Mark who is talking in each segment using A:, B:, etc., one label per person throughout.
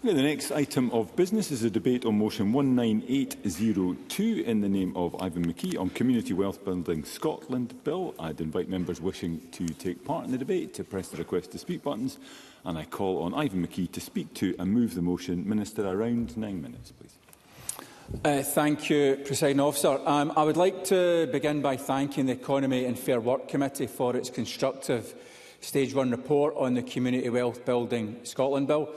A: The next item of business is a debate on motion 19802 in the name of Ivan McKee on Community Wealth Building Scotland Bill. I'd invite members wishing to take part in the debate to press the request to speak buttons, and I call on Ivan McKee to speak to and move the motion. Minister, around 9 minutes, please.
B: Thank you, Presiding Officer. I would like to begin by thanking the Economy and Fair Work Committee for its constructive Stage 1 report on the Community Wealth Building Scotland Bill.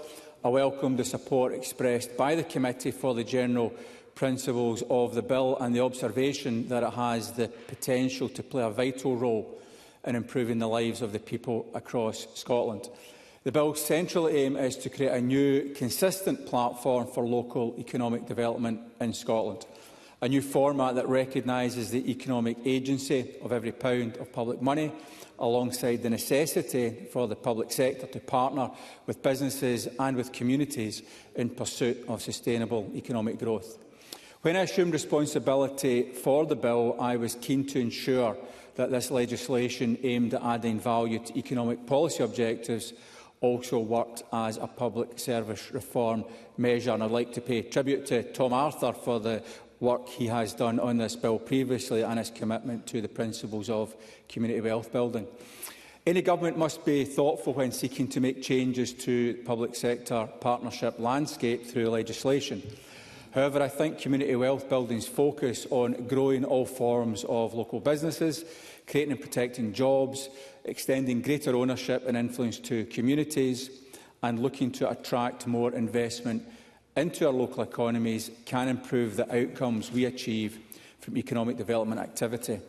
B: I welcome the support expressed by the committee for the general principles of the bill and the observation that it has the potential to play a vital role in improving the lives of the people across Scotland. The bill's central aim is to create a new, consistent platform for local economic development in Scotland, a new format that recognises the economic agency of every pound of public money, alongside the necessity for the public sector to partner with businesses and with communities in pursuit of sustainable economic growth. When I assumed responsibility for the bill, I was keen to ensure that this legislation aimed at adding value to economic policy objectives also worked as a public service reform measure. And I'd like to pay tribute to Tom Arthur for the work he has done on this bill previously and his commitment to the principles of community wealth building. Any government must be thoughtful when seeking to make changes to the public sector partnership landscape through legislation. However, I think community wealth building's focus on growing all forms of local businesses, creating and protecting jobs, extending greater ownership and influence to communities, and looking to attract more investment into our local economies can improve the outcomes we achieve from economic development activity.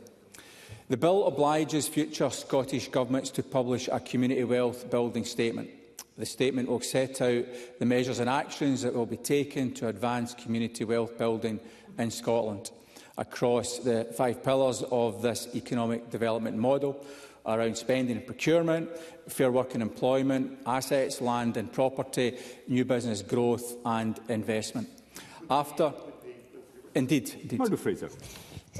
B: The bill obliges future Scottish governments to publish a community wealth building statement. The statement will set out the measures and actions that will be taken to advance community wealth building in Scotland across the 5 pillars of this economic development model around spending and procurement, fair work and employment, assets, land and property, new business growth and investment. Indeed.
A: Fraser.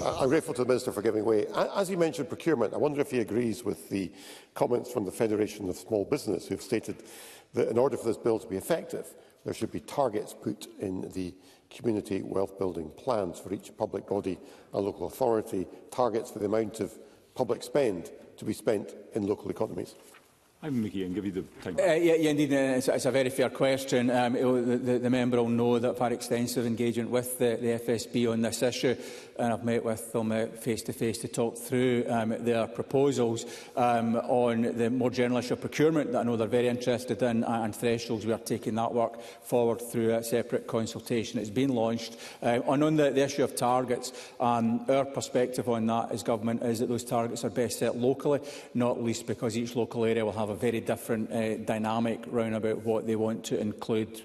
C: I'm grateful to the Minister for giving way. As he mentioned procurement, I wonder if he agrees with the comments from the Federation of Small Business, who have stated that in order for this bill to be effective, there should be targets put in the community wealth building plans for each public body and local authority, targets for the amount of public spend to be spent in local economies.
A: I'm Mickey and give you the time.
B: Indeed, it's a very fair question. The member will know that I've had extensive engagement with the FSB on this issue, and I've met with them face-to-face to talk through their proposals on the more general issue of procurement that I know they're very interested in, and thresholds. We are taking that work forward through a separate consultation. It's been launched. On the issue of targets, our perspective on that as government is that those targets are best set locally, not least because each local area will have a very different dynamic round about what they want to include,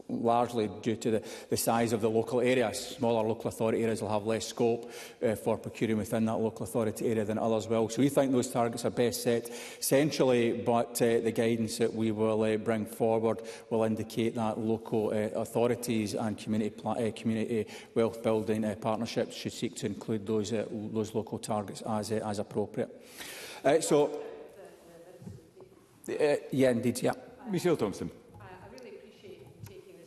B: largely due to the size of the local area. Smaller local authority areas will have less scope for procuring within that local authority area than others will. So we think those targets are best set centrally, but the guidance that we will bring forward will indicate that local authorities and community wealth building partnerships should seek to include those local targets as appropriate.
A: Michelle Thompson.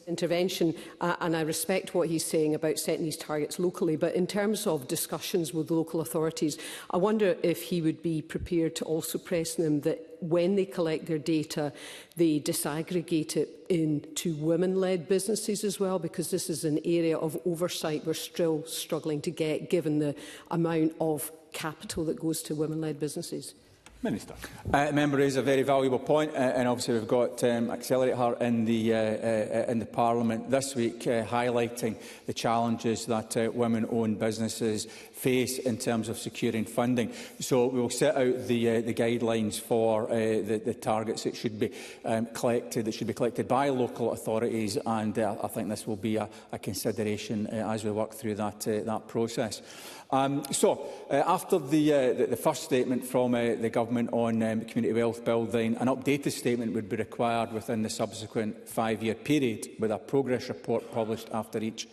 D: Intervention, and I respect what he's saying about setting these targets locally, but in terms of discussions with local authorities, I wonder if he would be prepared to also press them that when they collect their data, they disaggregate it into women-led businesses as well, because this is an area of oversight we're still struggling to get, given the amount of capital that goes to women-led businesses.
A: Minister.
B: Member raised a very valuable point, and obviously we've got Accelerate Her in the Parliament this week, highlighting the challenges that women-owned businesses face in terms of securing funding. So we will set out the guidelines for the targets that should be collected by local authorities, and I think this will be a consideration as we work through that process. After the first statement from the Government on community wealth building, an updated statement would be required within the subsequent 5-year period, with a progress report published after each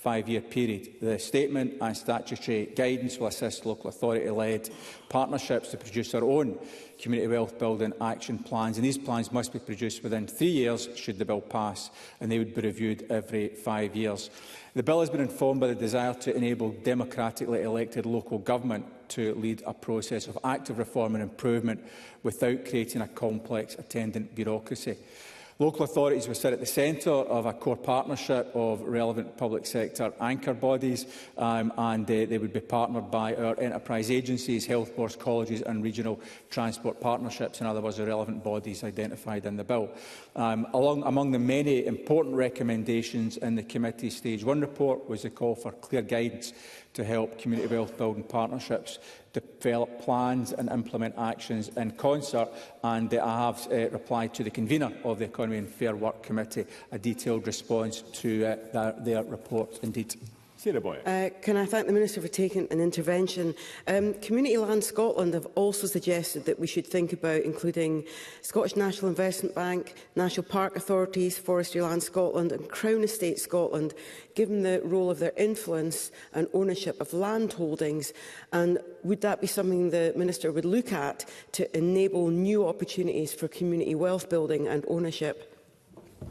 B: 5-year period. The statement and statutory guidance will assist local authority-led partnerships to produce their own community wealth building action plans, and these plans must be produced within 3 years should the bill pass, and they would be reviewed every 5 years. The bill has been informed by the desire to enable democratically elected local government to lead a process of active reform and improvement without creating a complex attendant bureaucracy. Local authorities will sit at the centre of a core partnership of relevant public sector anchor bodies, and they would be partnered by our enterprise agencies, health boards, colleges and regional transport partnerships, in other words, the relevant bodies identified in the bill. Among the many important recommendations in the committee's Stage 1 report was the call for clear guidance to help community wealth building partnerships develop plans and implement actions in concert, and I have replied to the convener of the Economy and Fair Work Committee a detailed response to their report indeed.
E: Can I thank the Minister for taking an intervention? Community Land Scotland have also suggested that we should think about including Scottish National Investment Bank, National Park Authorities, Forestry Land Scotland and Crown Estate Scotland, given the role of their influence and ownership of land holdings. And would that be something the Minister would look at to enable new opportunities for community wealth building and ownership?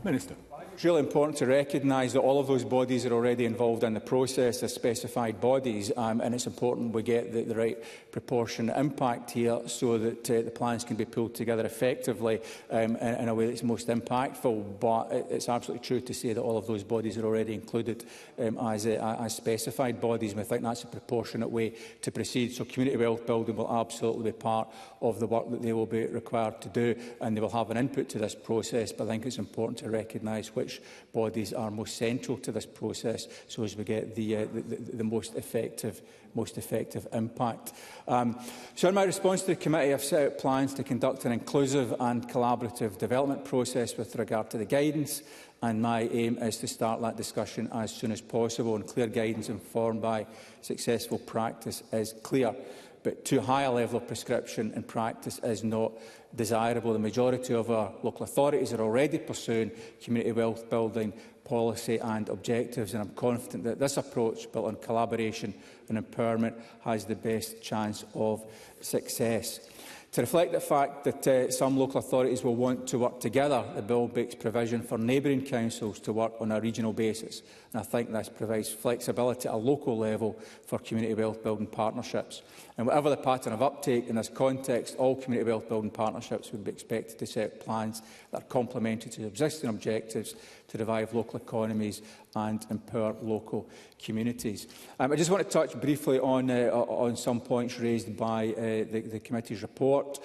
A: Minister.
B: It's really important to recognise that all of those bodies are already involved in the process as specified bodies, and it's important we get the right proportionate impact here so that the plans can be pulled together effectively in a way that's most impactful. But it's absolutely true to say that all of those bodies are already included as specified bodies, and I think that's a proportionate way to proceed. So community wealth building will absolutely be part of the work that they will be required to do, and they will have an input to this process. But I think it's important to recognise which bodies are most central to this process, so as we get the most effective impact. So in my response to the committee, I've set out plans to conduct an inclusive and collaborative development process with regard to the guidance, and my aim is to start that discussion as soon as possible. And clear guidance informed by successful practice is clear, but too high a level of prescription in practice is not desirable. The majority of our local authorities are already pursuing community wealth building policy and objectives, and I'm confident that this approach, built on collaboration and empowerment, has the best chance of success. To reflect the fact that some local authorities will want to work together, the bill makes provision for neighbouring councils to work on a regional basis, and I think this provides flexibility at a local level for community wealth building partnerships. And whatever the pattern of uptake in this context, all community wealth building partnerships would be expected to set plans that are complementary to existing objectives to revive local economies and empower local communities. I just want to touch briefly on some points raised by the committee's report.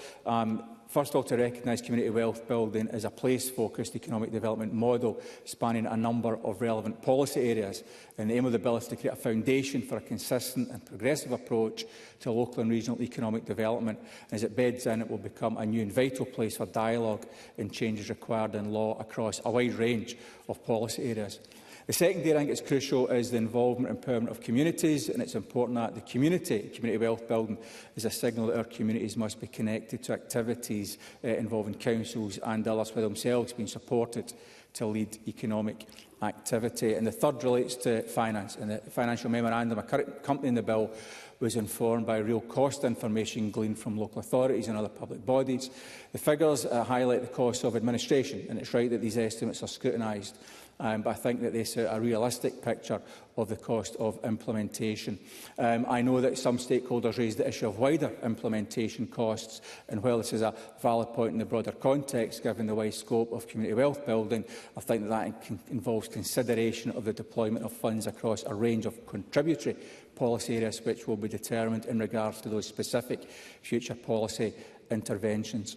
B: First of all, to recognise community wealth building as a place-focused economic development model spanning a number of relevant policy areas. And the aim of the bill is to create a foundation for a consistent and progressive approach to local and regional economic development. And as it beds in, it will become a new and vital place for dialogue and changes required in law across a wide range of policy areas. The second area I think is crucial is the involvement and empowerment of communities, and it's important that the community wealth building is a signal that our communities must be connected to activities involving councils and others with themselves being supported to lead economic activity. And the third relates to finance, and the financial memorandum accompanying the bill was informed by real cost information gleaned from local authorities and other public bodies. The figures highlight the costs of administration, and it's right that these estimates are scrutinised. But I think that they set a realistic picture of the cost of implementation. I know that some stakeholders raised the issue of wider implementation costs, and while this is a valid point in the broader context, given the wide scope of community wealth building, I think that involves consideration of the deployment of funds across a range of contributory policy areas, which will be determined in regards to those specific future policy interventions.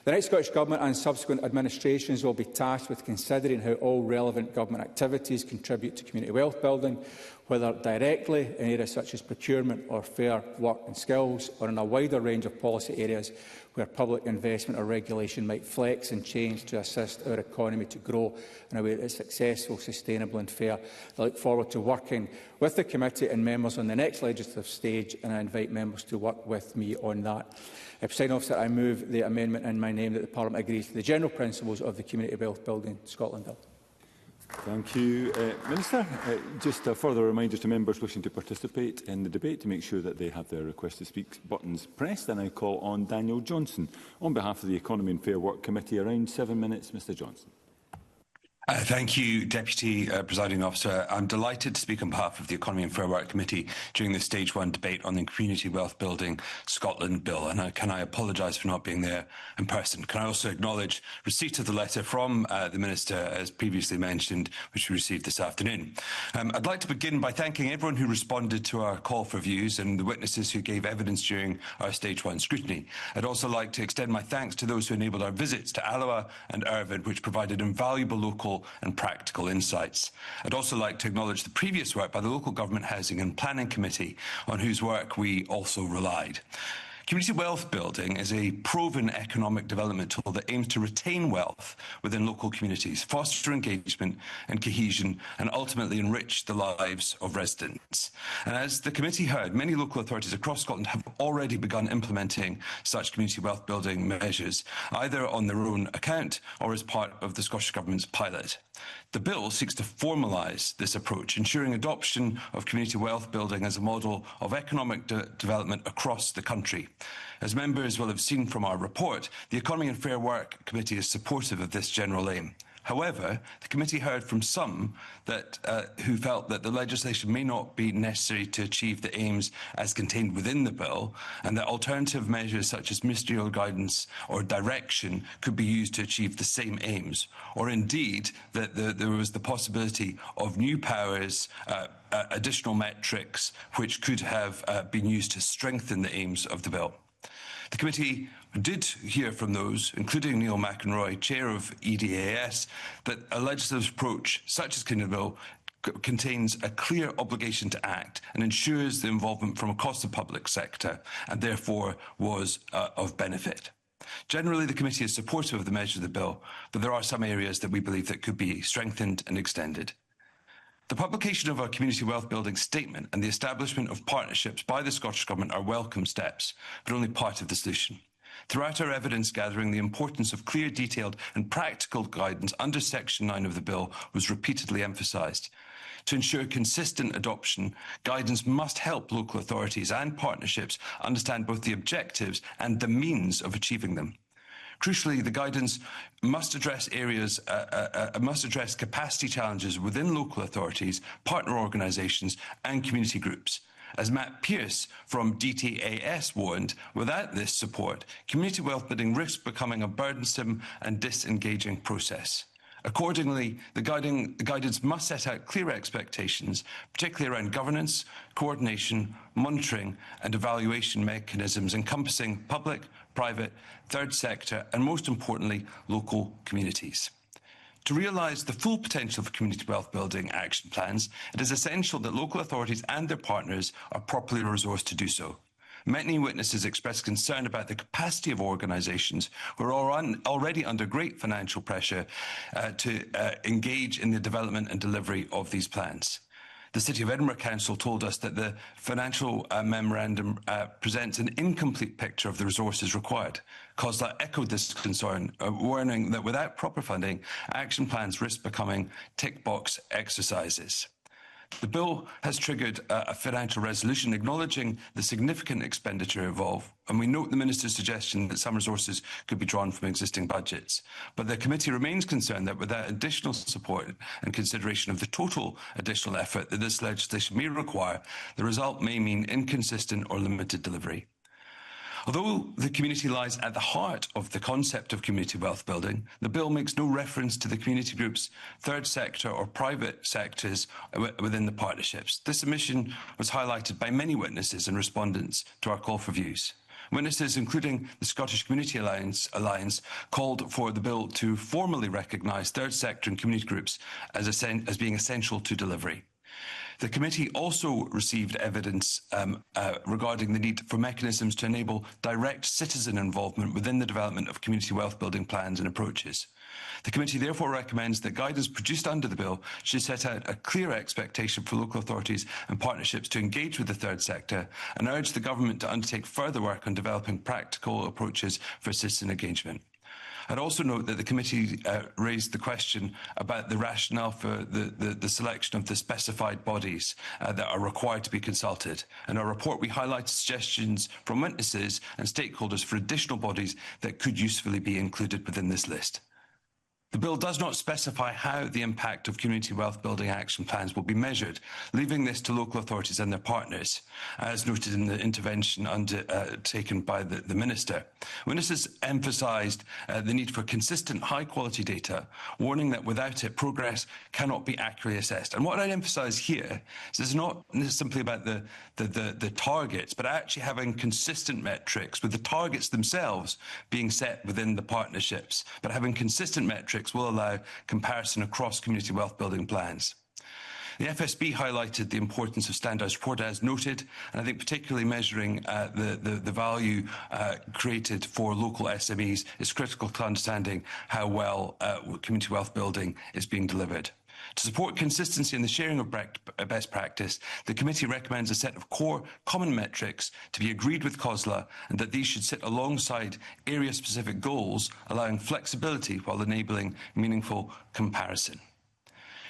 B: The next Scottish Government and subsequent administrations will be tasked with considering how all relevant government activities contribute to community wealth building, whether directly in areas such as procurement or fair work and skills, or in a wider range of policy areas where public investment or regulation might flex and change to assist our economy to grow in a way that is successful, sustainable and fair. I look forward to working with the committee and members on the next legislative stage, and I invite members to work with me on that. Presiding Officer, I move the amendment in my name that the Parliament agrees to the general principles of the Community Wealth Building Scotland Bill.
A: Thank you, Minister. Just a further reminder to members wishing to participate in the debate to make sure that they have their request to speak buttons pressed. And I call on Daniel Johnson on behalf of the Economy and Fair Work Committee. Around 7 minutes, Mr Johnson.
F: Thank you, Deputy Presiding Officer. I'm delighted to speak on behalf of the Economy and Fair Work Committee during the Stage 1 debate on the Community Wealth Building Scotland Bill. And can I apologise for not being there in person? Can I also acknowledge receipt of the letter from the Minister, as previously mentioned, which we received this afternoon. I'd like to begin by thanking everyone who responded to our call for views and the witnesses who gave evidence during our Stage 1 scrutiny. I'd also like to extend my thanks to those who enabled our visits to Alloa and Irvine, which provided invaluable local and practical insights. I'd also like to acknowledge the previous work by the Local Government Housing and Planning Committee, on whose work we also relied. Community wealth building is a proven economic development tool that aims to retain wealth within local communities, foster engagement and cohesion, and ultimately enrich the lives of residents. And as the committee heard, many local authorities across Scotland have already begun implementing such community wealth building measures, either on their own account or as part of the Scottish Government's pilot. The bill seeks to formalise this approach, ensuring adoption of community wealth building as a model of economic development across the country. As members will have seen from our report, the Economy and Fair Work Committee is supportive of this general aim. However, the committee heard from some who felt that the legislation may not be necessary to achieve the aims as contained within the bill, and that alternative measures such as ministerial guidance or direction could be used to achieve the same aims, or indeed that there was the possibility of new powers, additional metrics, which could have been used to strengthen the aims of the bill. The committee did hear from those, including Neil McEnroy, chair of EDAS, that a legislative approach such as Kingdom Bill contains a clear obligation to act and ensures the involvement from across the public sector, and therefore was of benefit. Generally, the committee is supportive of the measure of the bill, but there are some areas that we believe that could be strengthened and extended. The publication of our community wealth building statement and the establishment of partnerships by the Scottish Government are welcome steps, but only part of the solution. Throughout our evidence gathering, the importance of clear, detailed and practical guidance under Section 9 of the bill was repeatedly emphasised. To ensure consistent adoption, guidance must help local authorities and partnerships understand both the objectives and the means of achieving them. Crucially, the guidance must address capacity challenges within local authorities, partner organisations and community groups. As Matt Pearce from DTAS warned, without this support, community wealth building risks becoming a burdensome and disengaging process. Accordingly, the guidance must set out clear expectations, particularly around governance, coordination, monitoring and evaluation mechanisms encompassing public, private, third sector and, most importantly, local communities. To realise the full potential of community wealth building action plans, it is essential that local authorities and their partners are properly resourced to do so. Many witnesses expressed concern about the capacity of organisations who are already under great financial pressure to engage in the development and delivery of these plans. The City of Edinburgh Council told us that the financial memorandum presents an incomplete picture of the resources required. COSLA echoed this concern, warning that without proper funding, action plans risk becoming tick-box exercises. The bill has triggered a financial resolution acknowledging the significant expenditure involved, and we note the Minister's suggestion that some resources could be drawn from existing budgets. But the committee remains concerned that without additional support and consideration of the total additional effort that this legislation may require, the result may mean inconsistent or limited delivery. Although the community lies at the heart of the concept of community wealth building, the bill makes no reference to the community groups, third sector or private sectors within the partnerships. This omission was highlighted by many witnesses and respondents to our call for views. Witnesses, including the Scottish Community Alliance, called for the bill to formally recognise third sector and community groups as being essential to delivery. The committee also received evidence regarding the need for mechanisms to enable direct citizen involvement within the development of community wealth building plans and approaches. The committee therefore recommends that guidance produced under the bill should set out a clear expectation for local authorities and partnerships to engage with the third sector and urge the government to undertake further work on developing practical approaches for citizen engagement. I'd also note that the committee raised the question about the rationale for the selection of the specified bodies that are required to be consulted. In our report, we highlighted suggestions from witnesses and stakeholders for additional bodies that could usefully be included within this list. The bill does not specify how the impact of community wealth building action plans will be measured, leaving this to local authorities and their partners, as noted in the intervention undertaken by the Minister. Witnesses emphasised the need for consistent high-quality data, warning that without it, progress cannot be accurately assessed. And what I'd emphasise here is it's not simply about the targets, but actually having consistent metrics, with the targets themselves being set within the partnerships, but having consistent metrics will allow comparison across community wealth building plans. The FSB highlighted the importance of standardised report, as noted, and I think particularly measuring the value created for local SMEs is critical to understanding how well community wealth building is being delivered. To support consistency in the sharing of best practice, the committee recommends a set of core common metrics to be agreed with COSLA, and that these should sit alongside area-specific goals, allowing flexibility while enabling meaningful comparison.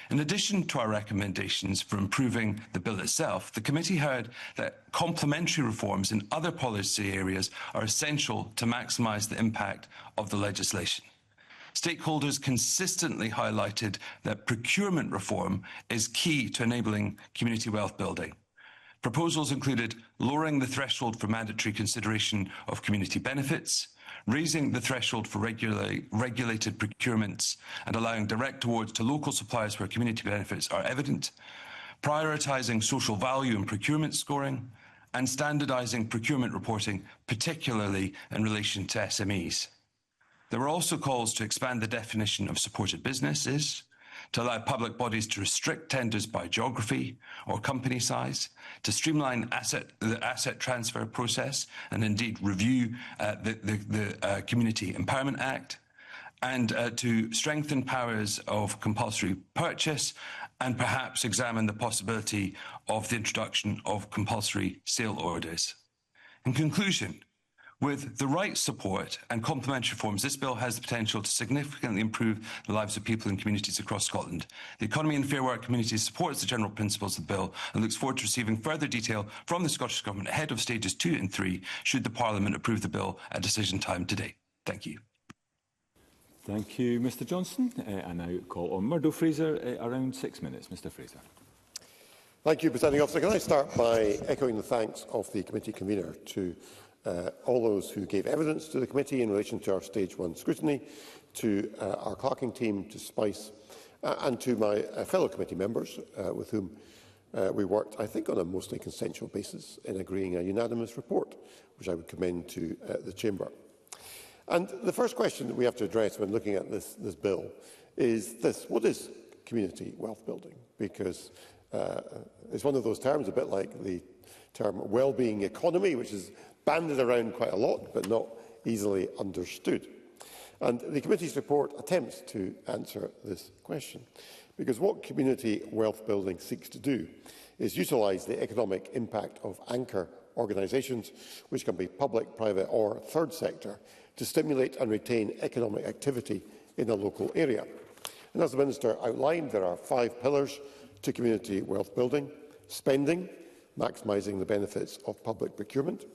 F: In addition to our recommendations for improving the bill itself, the committee heard that complementary reforms in other policy areas are essential to maximise the impact of the legislation. Stakeholders consistently highlighted that procurement reform is key to enabling community wealth building. Proposals included lowering the threshold for mandatory consideration of community benefits, raising the threshold for regulated procurements and allowing direct awards to local suppliers where community benefits are evident, prioritising social value in procurement scoring, and standardising procurement reporting, particularly in relation to SMEs. There were also calls to expand the definition of supported businesses, to allow public bodies to restrict tenders by geography or company size, to streamline the asset transfer process and indeed review the Community Empowerment Act, and to strengthen powers of compulsory purchase and perhaps examine the possibility of the introduction of compulsory sale orders. In conclusion, with the right support and complementary reforms, this bill has the potential to significantly improve the lives of people in communities across Scotland. The Economy and Fair Work Committee supports the general principles of the bill and looks forward to receiving further detail from the Scottish Government ahead of stages 2 and 3, should the Parliament approve the bill at decision time today. Thank you.
A: Thank you, Mr Johnson. I now call on Murdo Fraser, around 6 minutes. Mr Fraser.
C: Thank you, Presiding Officer. Can I start by echoing the thanks of the committee convener to all those who gave evidence to the committee in relation to our Stage 1 scrutiny, to our clerking team, to SPICE, and to my fellow committee members with whom we worked, I think, on a mostly consensual basis in agreeing a unanimous report, which I would commend to the Chamber. And the first question that we have to address when looking at this bill is this: what is community wealth building? Because it's one of those terms, a bit like the term well-being economy, which is banded around quite a lot, but not easily understood. And the committee's report attempts to answer this question, because what community wealth building seeks to do is utilise the economic impact of anchor organisations, which can be public, private or third sector, to stimulate and retain economic activity in a local area. And as the Minister outlined, there are 5 pillars to community wealth building: spending, maximising the benefits of public procurement;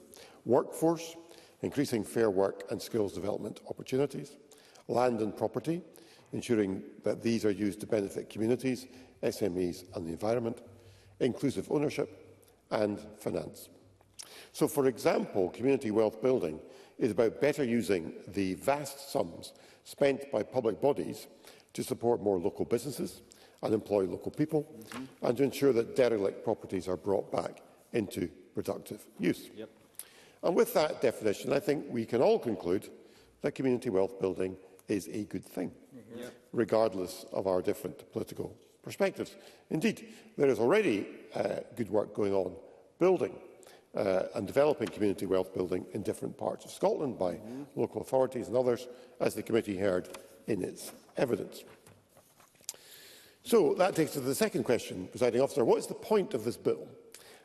C: workforce, increasing fair work and skills development opportunities; land and property, ensuring that these are used to benefit communities, SMEs and the environment; inclusive ownership; and finance. So, for example, community wealth building is about better using the vast sums spent by public bodies to support more local businesses and employ local people, and to ensure that derelict properties are brought back into productive use. Yep. And with that definition, I think we can all conclude that community wealth building is a good thing, regardless of our different political perspectives. Indeed, there is already good work going on building and developing community wealth building in different parts of Scotland by local authorities and others, as the committee heard in its evidence. So that takes us to the second question, Presiding Officer. What is the point of this bill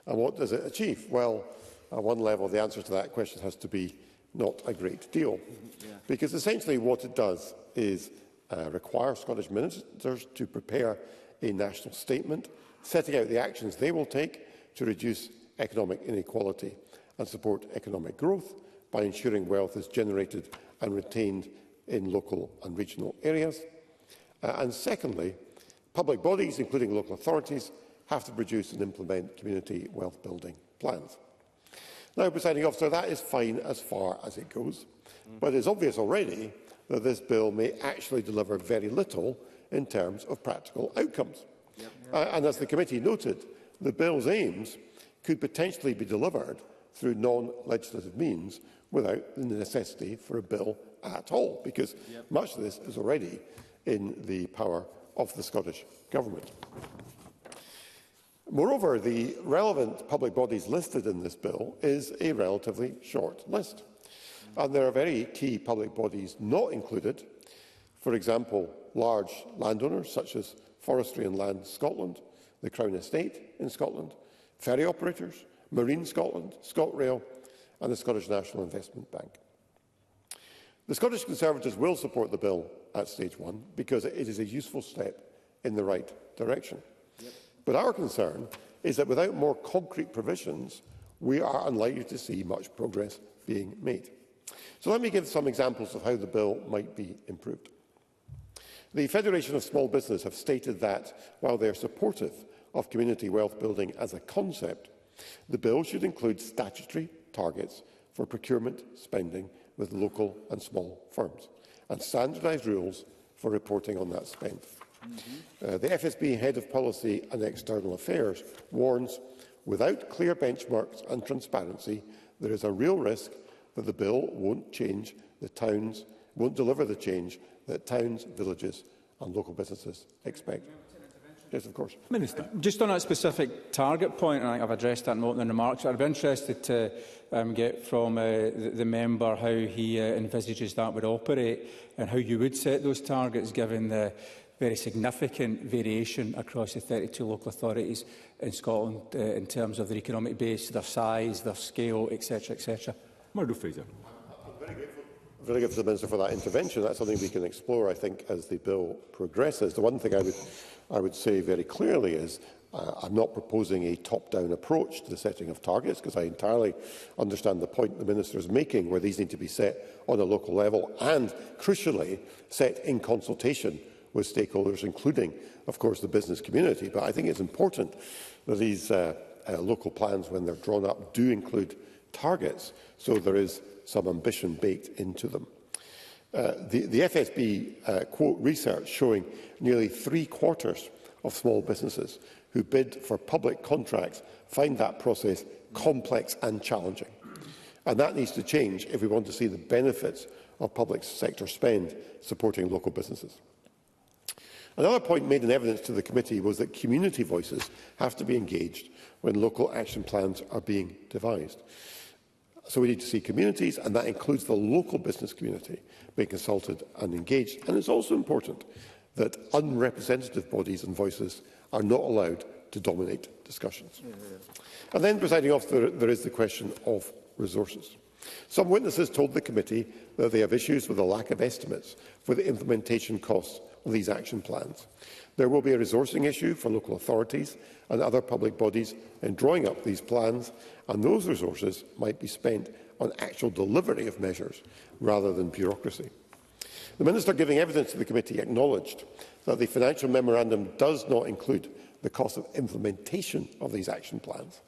C: and what does it achieve? Well, at one level, the answer to that question has to be not a great deal. Because essentially what it does is require Scottish ministers to prepare a national statement setting out the actions they will take to reduce economic inequality and support economic growth by ensuring wealth is generated and retained in local and regional areas. And secondly, public bodies, including local authorities, have to produce and implement community wealth building plans. Now, Presiding Officer, that is fine as far as it goes, but it is obvious already that this bill may actually deliver very little in terms of practical outcomes. And as the committee noted, the bill's aims could potentially be delivered through non-legislative means without the necessity for a bill at all, because much of this is already in the power of the Scottish Government. Moreover, the relevant public bodies listed in this bill is a relatively short list. And there are very key public bodies not included, for example, large landowners such as Forestry and Land Scotland, the Crown Estate in Scotland, ferry operators, Marine Scotland, ScotRail and the Scottish National Investment Bank. The Scottish Conservatives will support the bill at stage 1 because it is a useful step in the right direction. But our concern is that without more concrete provisions, we are unlikely to see much progress being made. So let me give some examples of how the bill might be improved. The Federation of Small Business have stated that, while they are supportive of community wealth building as a concept, the bill should include statutory targets for procurement spending with local and small firms and standardised rules for reporting on that spend. The FSB Head of Policy and External Affairs warns, without clear benchmarks and transparency, there is a real risk that the bill won't deliver the change that towns, villages and local businesses expect. Yes, of course.
B: Minister. Just on that specific target point, and I've addressed that in my opening remarks, I'd be interested to get from the member how he envisages that would operate and how you would set those targets, given the very significant variation across the 32 local authorities in Scotland in terms of their economic base, their size, their scale, etc. etc.
A: Murdo Fraser.
C: I'm very grateful to the Minister for that intervention. That's something we can explore, I think, as the bill progresses. The one thing I would say very clearly is I'm not proposing a top-down approach to the setting of targets, because I entirely understand the point the Minister is making, where these need to be set on a local level and, crucially, set in consultation with stakeholders, including, of course, the business community. But I think it's important that these local plans, when they're drawn up, do include targets, so there is some ambition baked into them. The FSB quote research showing nearly 3/4 of small businesses who bid for public contracts find that process complex and challenging. And that needs to change if we want to see the benefits of public sector spend supporting local businesses. Another point made in evidence to the committee was that community voices have to be engaged when local action plans are being devised. So we need to see communities, and that includes the local business community, being consulted and engaged. And it's also important that unrepresentative bodies and voices are not allowed to dominate discussions. And then, Presiding Officer, there is the question of resources. Some witnesses told the committee that they have issues with a lack of estimates for the implementation costs of these action plans. There will be a resourcing issue for local authorities and other public bodies in drawing up these plans, and those resources might be spent on actual delivery of measures rather than bureaucracy. The Minister giving evidence to the committee acknowledged that the financial memorandum does not include the cost of implementation of these action plans.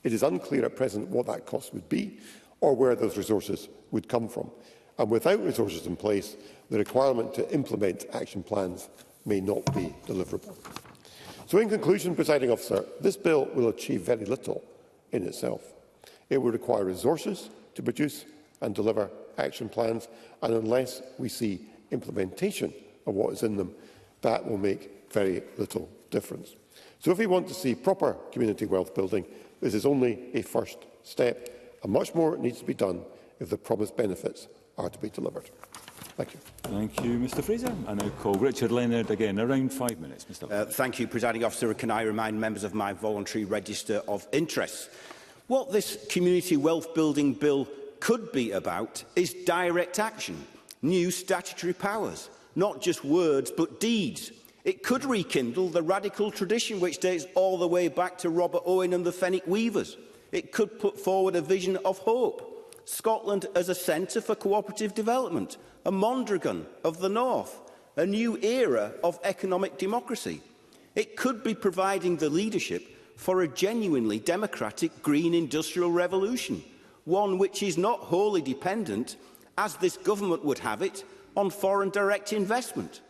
C: It is unclear at present what that cost would be or where those resources would come from. And without resources in place, the requirement to implement action plans may not be deliverable. So in conclusion, Presiding Officer, this bill will achieve very little in itself. It will require resources to produce and deliver action plans, and unless we see implementation of what is in them, that will make very little difference. So if we want to see proper community wealth building, this is only a first step, and much more needs to be done if the promised benefits are to be delivered. Thank you.
A: Thank you, Mr Fraser. I now call Richard Leonard again. Around 5 minutes, Mr.
G: Thank you, Presiding Officer. Can I remind members of my voluntary register of interests? What this community wealth building bill could be about is direct action, new statutory powers, not just words but deeds. It could rekindle the radical tradition which dates all the way back to Robert Owen and the Fenwick Weavers. It could put forward a vision of hope, Scotland as a centre for cooperative development, a Mondragon of the North, a new era of economic democracy. It could be providing the leadership for a genuinely democratic green industrial revolution, one which is not wholly dependent, as this government would have it, on foreign direct investment.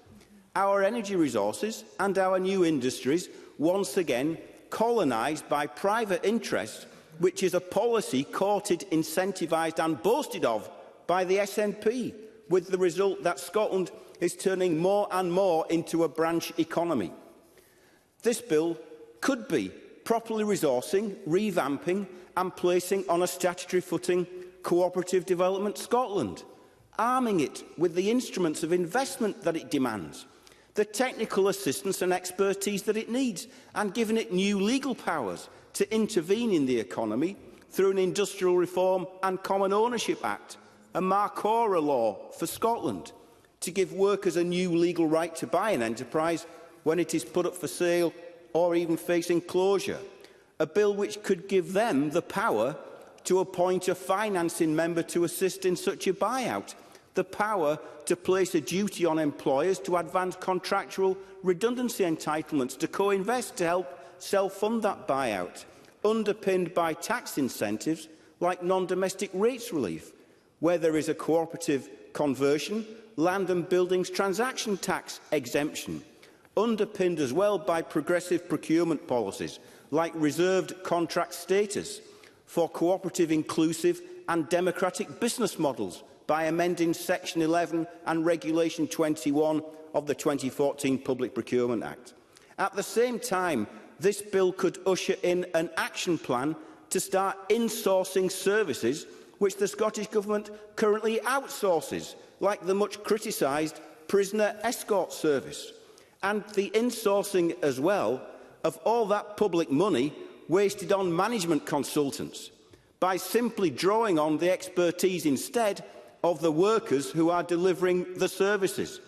G: Our energy resources and our new industries once again colonised by private interests, which is a policy courted, incentivised and boasted of by the SNP, with the result that Scotland is turning more and more into a branch economy. This bill could be properly resourcing, revamping and placing on a statutory footing cooperative development Scotland, arming it with the instruments of investment that it demands, the technical assistance and expertise that it needs, and giving it new legal powers to intervene in the economy through an Industrial Reform and Common Ownership Act, a Marcora law for Scotland, to give workers a new legal right to buy an enterprise when it is put up for sale or even facing closure, a bill which could give them the power to appoint a financing member to assist in such a buyout, the power to place a duty on employers to advance contractual redundancy entitlements to co-invest to help self-fund that buyout, underpinned by tax incentives like non-domestic rates relief, where there is a cooperative conversion, land and buildings transaction tax exemption, underpinned as well by progressive procurement policies like reserved contract status for cooperative, inclusive and democratic business models by amending Section 11 and Regulation 21 of the 2014 Public Procurement Act. At the same time, this bill could usher in an action plan to start insourcing services which the Scottish Government currently outsources, like the much criticised prisoner escort service, and the insourcing as well of all that public money wasted on management consultants, by simply drawing on the expertise instead of the workers who are delivering the services.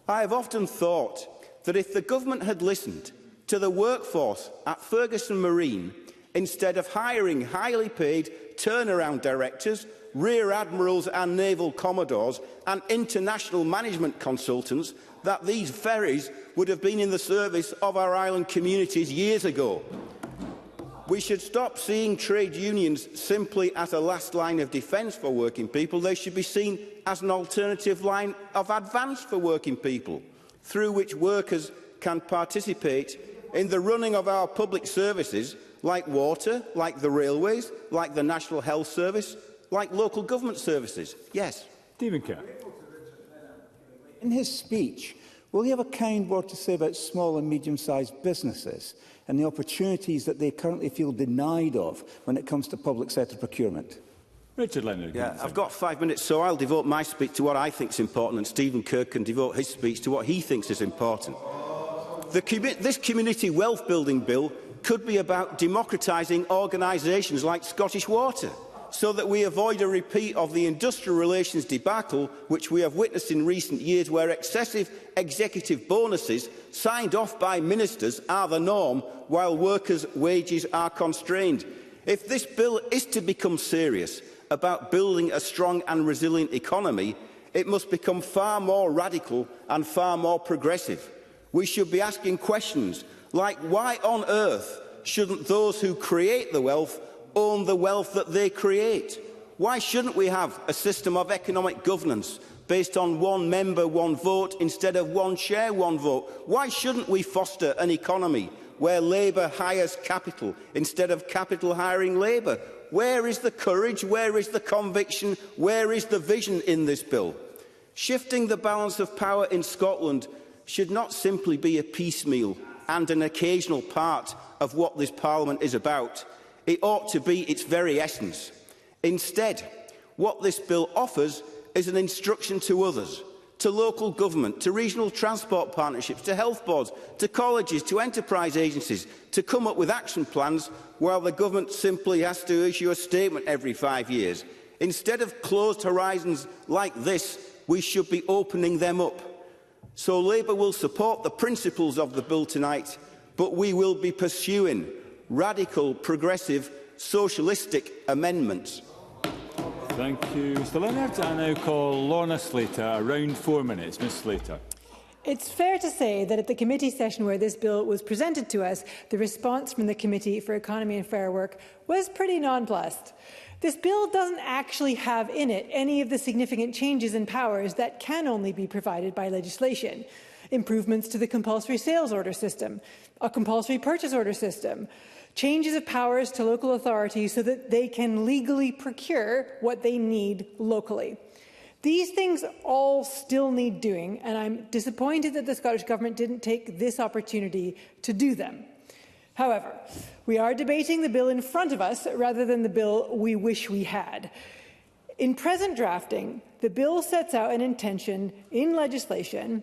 G: I have often thought that if the government had listened to the workforce at Ferguson Marine, instead of hiring highly paid turnaround directors, rear admirals and naval commodores and international management consultants, that these ferries would have been in the service of our island communities years ago. We should stop seeing trade unions simply as a last line of defence for working people. They should be seen as an alternative line of advance for working people, through which workers can participate in the running of our public services, like water, like the railways, like the National Health Service, like local government services. Yes.
A: Stephen Kerr.
H: In his speech, will he have a kind word to say about small and medium-sized businesses and the opportunities that they currently feel denied of when it comes to public sector procurement?
A: Richard Leonard.
G: I've got 5 minutes, so I'll devote my speech to what I think is important, and Stephen Kerr can devote his speech to what he thinks is important. This community wealth building bill could be about democratising organisations like Scottish Water, so that we avoid a repeat of the industrial relations debacle which we have witnessed in recent years, where excessive executive bonuses signed off by ministers are the norm, while workers' wages are constrained. If this bill is to become serious about building a strong and resilient economy, it must become far more radical and far more progressive. We should be asking questions like, why on earth shouldn't those who create the wealth own the wealth that they create? Why shouldn't we have a system of economic governance based on one member, one vote, instead of one share, one vote? Why shouldn't we foster an economy where labour hires capital instead of capital hiring labour? Where is the courage? Where is the conviction? Where is the vision in this bill? Shifting the balance of power in Scotland should not simply be a piecemeal and an occasional part of what this Parliament is about. It ought to be its very essence. Instead, what this bill offers is an instruction to others, to local government, to regional transport partnerships, to health boards, to colleges, to enterprise agencies, to come up with action plans, while the government simply has to issue a statement every 5 years. Instead of closed horizons like this, we should be opening them up. So Labour will support the principles of the bill tonight, but we will be pursuing radical, progressive, socialistic amendments.
A: Thank you, Mr Leonard. I now call Lorna Slater. Around 4 minutes. Ms Slater.
I: It's fair to say that at the committee session where this bill was presented to us, the response from the Committee for Economy and Fair Work was pretty nonplussed. This bill doesn't actually have in it any of the significant changes in powers that can only be provided by legislation. Improvements to the compulsory sales order system, a compulsory purchase order system, changes of powers to local authorities so that they can legally procure what they need locally. These things all still need doing, and I'm disappointed that the Scottish Government didn't take this opportunity to do them. However, we are debating the bill in front of us rather than the bill we wish we had. In present drafting, the bill sets out an intention in legislation.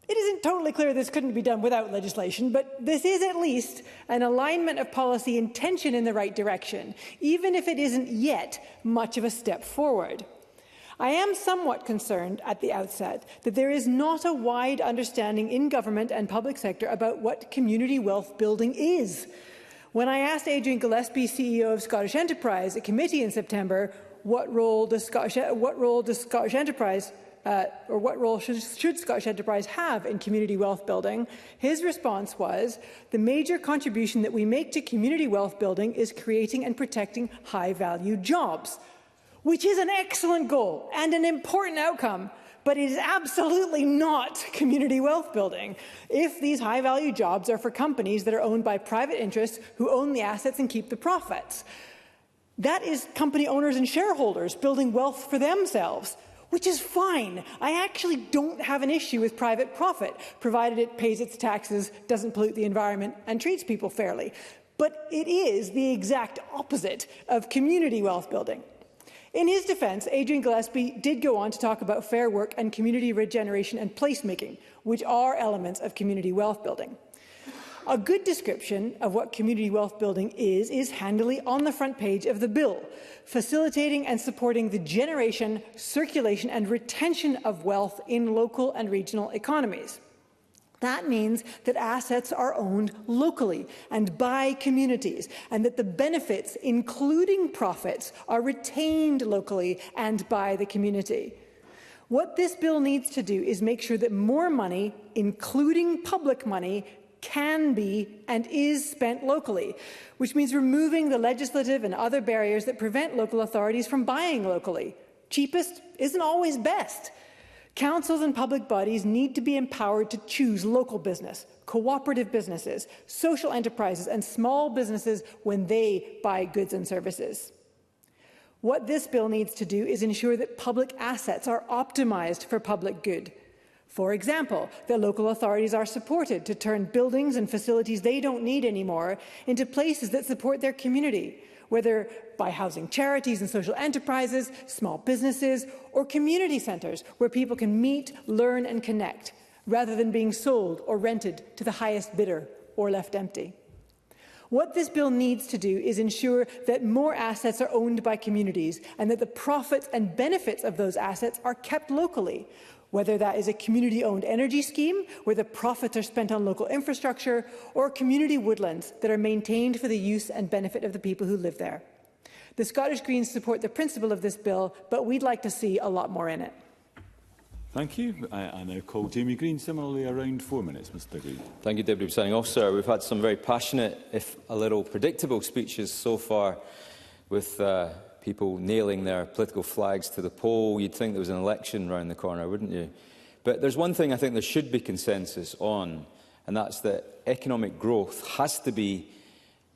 I: It isn't totally clear this couldn't be done without legislation, but this is at least an alignment of policy intention in the right direction, even if it isn't yet much of a step forward. I am somewhat concerned at the outset that there is not a wide understanding in government and public sector about what community wealth building is. When I asked Adrian Gillespie, CEO of Scottish Enterprise, at committee in September, what role should Scottish Enterprise have in community wealth building, his response was, the major contribution that we make to community wealth building is creating and protecting high-value jobs, which is an excellent goal and an important outcome, but it is absolutely not community wealth building if these high-value jobs are for companies that are owned by private interests who own the assets and keep the profits. That is company owners and shareholders building wealth for themselves, which is fine. I actually don't have an issue with private profit, provided it pays its taxes, doesn't pollute the environment, and treats people fairly. But it is the exact opposite of community wealth building. In his defence, Adrian Gillespie did go on to talk about fair work and community regeneration and placemaking, which are elements of community wealth building. A good description of what community wealth building is handily on the front page of the bill, facilitating and supporting the generation, circulation and retention of wealth in local and regional economies. That means that assets are owned locally and by communities, and that the benefits, including profits, are retained locally and by the community. What this bill needs to do is make sure that more money, including public money, can be and is spent locally, which means removing the legislative and other barriers that prevent local authorities from buying locally. Cheapest isn't always best. Councils and public bodies need to be empowered to choose local business, cooperative businesses, social enterprises and small businesses when they buy goods and services. What this bill needs to do is ensure that public assets are optimised for public good. For example, that local authorities are supported to turn buildings and facilities they don't need anymore into places that support their community, whether by housing charities and social enterprises, small businesses, or community centres where people can meet, learn and connect, rather than being sold or rented to the highest bidder or left empty. What this bill needs to do is ensure that more assets are owned by communities and that the profits and benefits of those assets are kept locally, whether that is a community-owned energy scheme where the profits are spent on local infrastructure, or community woodlands that are maintained for the use and benefit of the people who live there. The Scottish Greens support the principle of this bill, but we'd like to see a lot more in it.
A: Thank you. I now call Jamie Green. Similarly, around 4 minutes, Mr Green.
J: Thank you, Deputy Presiding Officer. We've had some very passionate, if a little predictable, speeches so far with people nailing their political flags to the pole. You'd think there was an election round the corner, wouldn't you? But there's one thing I think there should be consensus on, and that's that economic growth has to be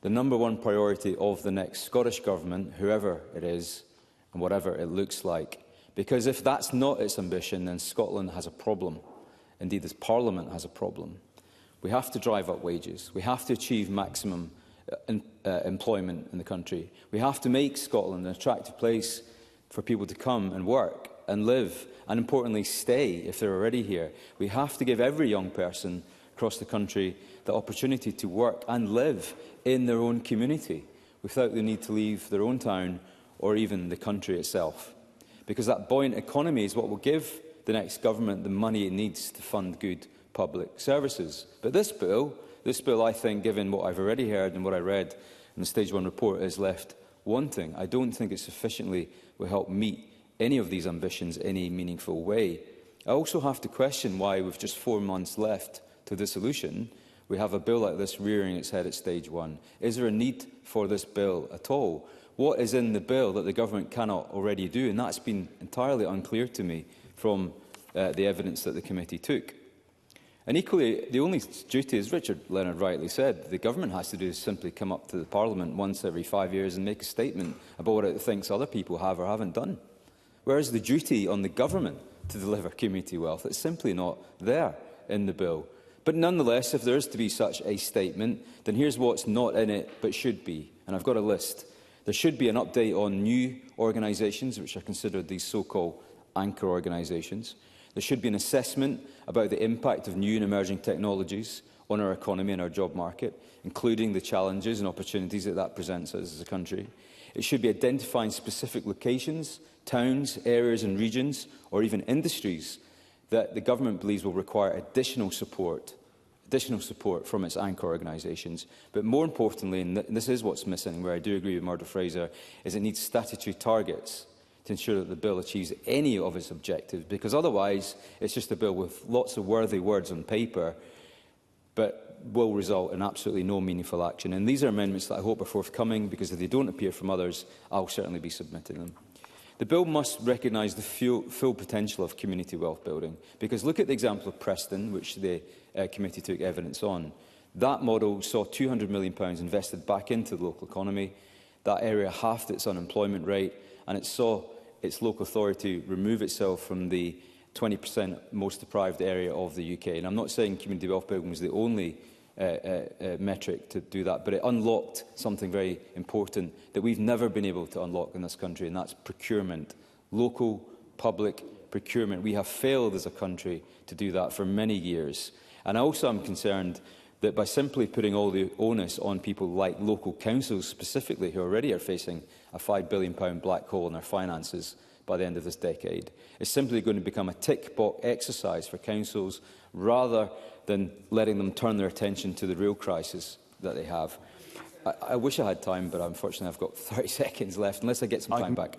J: the #1 priority of the next Scottish Government, whoever it is and whatever it looks like. Because if that's not its ambition, then Scotland has a problem. Indeed, this Parliament has a problem. We have to drive up wages. We have to achieve maximum employment in the country. We have to make Scotland an attractive place for people to come and work and live, and importantly, stay if they're already here. We have to give every young person across the country the opportunity to work and live in their own community without the need to leave their own town or even the country itself. Because that buoyant economy is what will give the next government the money it needs to fund good public services. But this bill, I think, given what I've already heard and what I read in the Stage 1 report, is left wanting. I don't think it sufficiently will help meet any of these ambitions in a meaningful way. I also have to question why, with just 4 months left to dissolution, we have a bill like this rearing its head at Stage 1. Is there a need for this bill at all? What is in the bill that the government cannot already do? And that's been entirely unclear to me from the evidence that the committee took. And equally, the only duty, as Richard Leonard rightly said, the government has to do is simply come up to the Parliament once every 5 years and make a statement about what it thinks other people have or haven't done. Whereas the duty on the government to deliver community wealth, it's simply not there in the bill. But nonetheless, if there is to be such a statement, then here's what's not in it but should be. And I've got a list. There should be an update on new organisations, which are considered these so-called anchor organisations. There should be an assessment about the impact of new and emerging technologies on our economy and our job market, including the challenges and opportunities that presents us as a country. It should be identifying specific locations, towns, areas and regions, or even industries that the government believes will require additional support from its anchor organisations. But more importantly, and this is what's missing, where I do agree with Murdo Fraser, is it needs statutory targets to ensure that the bill achieves any of its objectives, because otherwise it's just a bill with lots of worthy words on paper, but will result in absolutely no meaningful action. And these are amendments that I hope are forthcoming, because if they don't appear from others, I'll certainly be submitting them. The bill must recognise the full potential of community wealth building, because look at the example of Preston, which the committee took evidence on. That model saw £200 million invested back into the local economy. That area halved its unemployment rate, and it saw its local authority remove itself from the 20% most deprived area of the UK. And I'm not saying community wealth building was the only metric to do that, but it unlocked something very important that we've never been able to unlock in this country, and that's procurement. Local public procurement. We have failed as a country to do that for many years. And I also am concerned that by simply putting all the onus on people like local councils specifically, who already are facing a £5 billion black hole in their finances by the end of this decade, it's simply going to become a tick-box exercise for councils rather than letting them turn their attention to the real crisis that they have. I wish I had time, but unfortunately I've got 30 seconds left, unless I get some time back.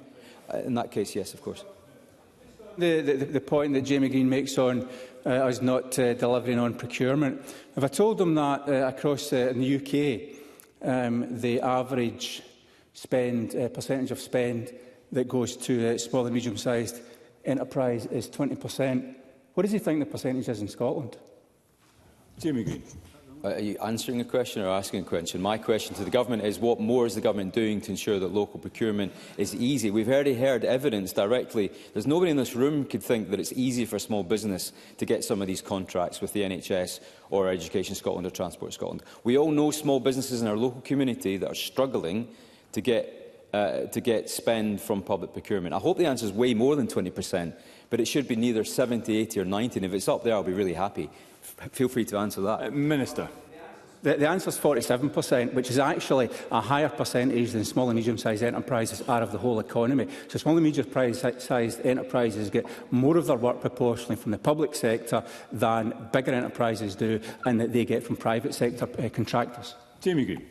J: In that case, yes, of course.
B: The point that Jamie Green makes on us not delivering on procurement. If I told them that across in the UK, the average percentage of spend that goes to small and medium-sized enterprise is 20%, what does he think the percentage is in Scotland?
A: Jamie Green.
J: Are you answering a question or asking a question? My question to the government is, what more is the government doing to ensure that local procurement is easy? We've already heard evidence directly. There's nobody in this room could think that it's easy for small business to get some of these contracts with the NHS or Education Scotland or Transport Scotland. We all know small businesses in our local community that are struggling to get spend from public procurement. I hope the answer is way more than 20%, but it should be neither 70, 80 or 90, and if it's up there, I'll be really happy. Feel free to answer that.
A: Minister.
B: The answer is 47%, which is actually a higher percentage than small and medium-sized enterprises are of the whole economy. So small and medium-sized enterprises get more of their work proportionally from the public sector than bigger enterprises do, and that they get from private sector contractors.
A: Jamie Green.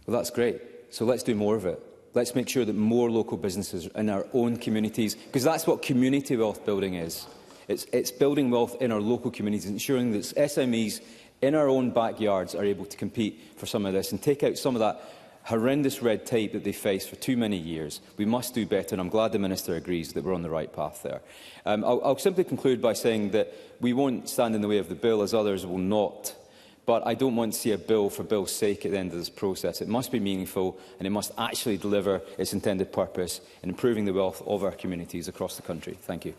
J: Well, that's great. So let's do more of it. Let's make sure that more local businesses in our own communities, because that's what community wealth building is. It's building wealth in our local communities, ensuring that SMEs in our own backyards are able to compete for some of this and take out some of that horrendous red tape that they face for too many years. We must do better, and I'm glad the Minister agrees that we're on the right path there. I'll simply conclude by saying that we won't stand in the way of the bill, as others will not. But I don't want to see a bill for bill's sake at the end of this process. It must be meaningful, and it must actually deliver its intended purpose in improving the wealth of our communities across the country. Thank you.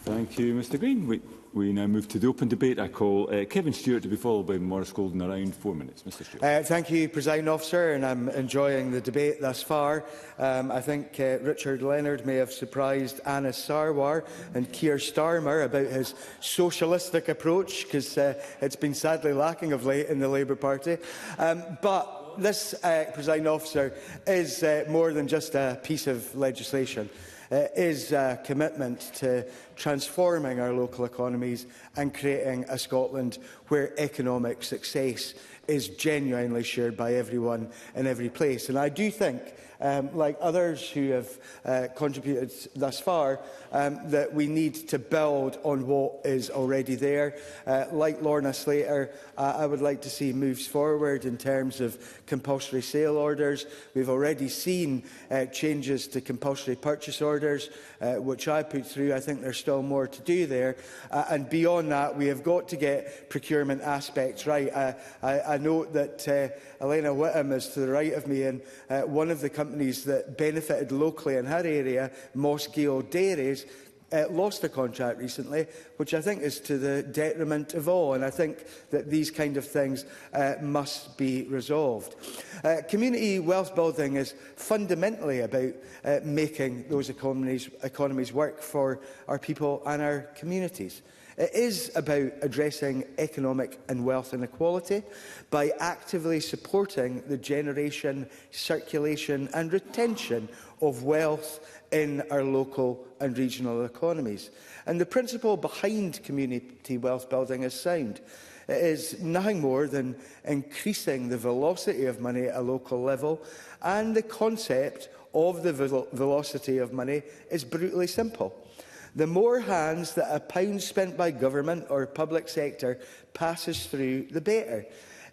A: Thank you, Mr Green. We now move to the open debate. I call Kevin Stewart to be followed by Maurice Golden. Around 4 minutes. Mr Stewart.
K: Thank you, Presiding Officer, and I'm enjoying the debate thus far. I think Richard Leonard may have surprised Anna Sarwar and Keir Starmer about his socialistic approach, because it's been sadly lacking of late in the Labour Party. But this, Presiding Officer, is more than just a piece of legislation. It is a commitment to transforming our local economies and creating a Scotland where economic success is genuinely shared by everyone in every place. And I do think, like others who have contributed thus far, that we need to build on what is already there. Like Lorna Slater, I would like to see moves forward in terms of compulsory sale orders. We've already seen changes to compulsory purchase orders, which I put through. I think there's still more to do there. And beyond that, we have got to get procurement aspects right. I note that Elena Whittam is to the right of me, and one of the companies that benefited locally in her area, Moss Gill Dairies, lost a contract recently, which I think is to the detriment of all. And I think that these kind of things must be resolved. Community wealth building is fundamentally about making those economies work for our people and our communities. It is about addressing economic and wealth inequality by actively supporting the generation, circulation and retention of wealth in our local and regional economies. And the principle behind community wealth building is sound. It is nothing more than increasing the velocity of money at a local level, and the concept of the velocity of money is brutally simple. The more hands that a pound spent by government or public sector passes through, the better.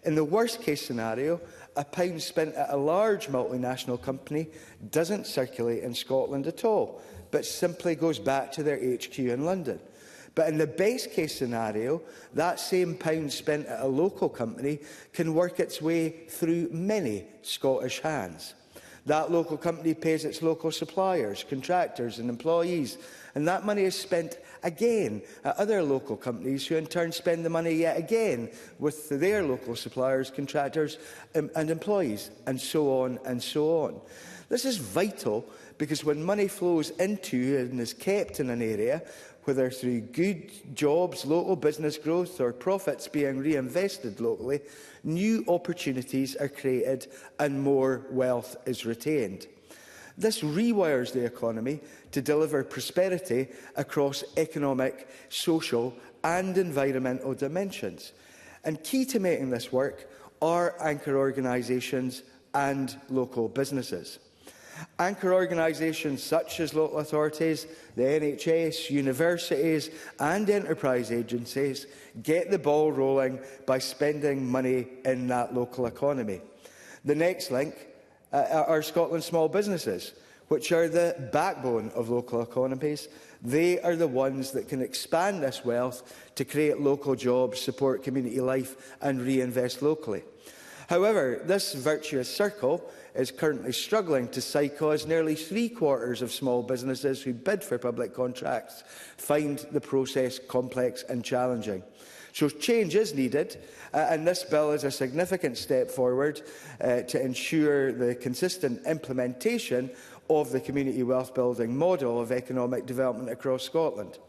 K: In the worst-case scenario, a pound spent at a large multinational company doesn't circulate in Scotland at all, but simply goes back to their HQ in London. But in the best-case scenario, that same pound spent at a local company can work its way through many Scottish hands. That local company pays its local suppliers, contractors and employees, and that money is spent again at other local companies who in turn spend the money yet again with their local suppliers, contractors and employees, and so on and so on. This is vital because when money flows into and is kept in an area, whether through good jobs, local business growth or profits being reinvested locally, new opportunities are created and more wealth is retained. This rewires the economy to deliver prosperity across economic, social and environmental dimensions. And key to making this work are anchor organisations and local businesses. Anchor organisations such as local authorities, the NHS, universities and enterprise agencies get the ball rolling by spending money in that local economy. The next link are Scotland's small businesses, which are the backbone of local economies. They are the ones that can expand this wealth to create local jobs, support community life and reinvest locally. However, this virtuous circle is currently struggling to cycle as nearly 3/4 of small businesses who bid for public contracts find the process complex and challenging. So change is needed, and this bill is a significant step forward to ensure the consistent implementation of the community wealth building model of economic development across Scotland.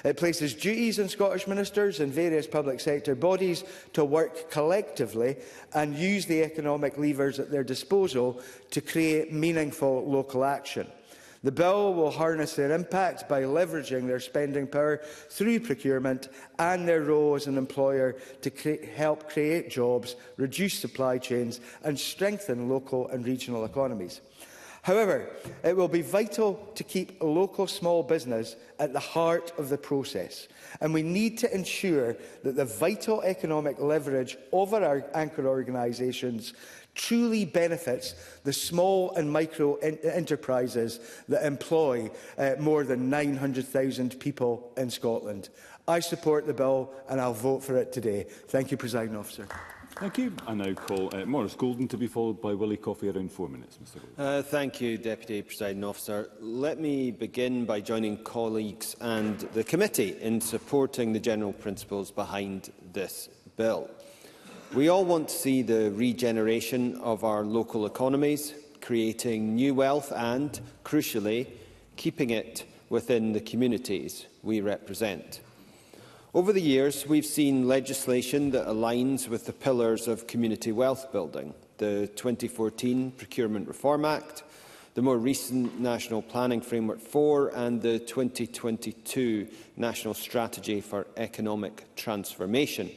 K: It places duties on Scottish ministers and various public sector bodies to work collectively and use the economic levers at their disposal to create meaningful local action. The bill will harness their impact by leveraging their spending power through procurement and their role as an employer to help create jobs, reduce supply chains and strengthen local and regional economies. However, it will be vital to keep local small business at the heart of the process, and we need to ensure that the vital economic leverage of our anchor organisations truly benefits the small and micro enterprises that employ more than 900,000 people in Scotland. I support the bill and I'll vote for it today. Thank you, Presiding Officer.
A: Thank you. I now call Maurice Golden to be followed by Willie Coffey, around 4 minutes. Mr. Golden.
G: Thank you, Deputy Presiding Officer. Let me begin by joining colleagues and the committee in supporting the general principles behind this bill. We all want to see the regeneration of our local economies, creating new wealth and, crucially, keeping it within the communities we represent.
L: Over the years, we've seen legislation that aligns with the pillars of community wealth building, the 2014 Procurement Reform Act, the more recent National Planning Framework 4 and the 2022 National Strategy for Economic Transformation,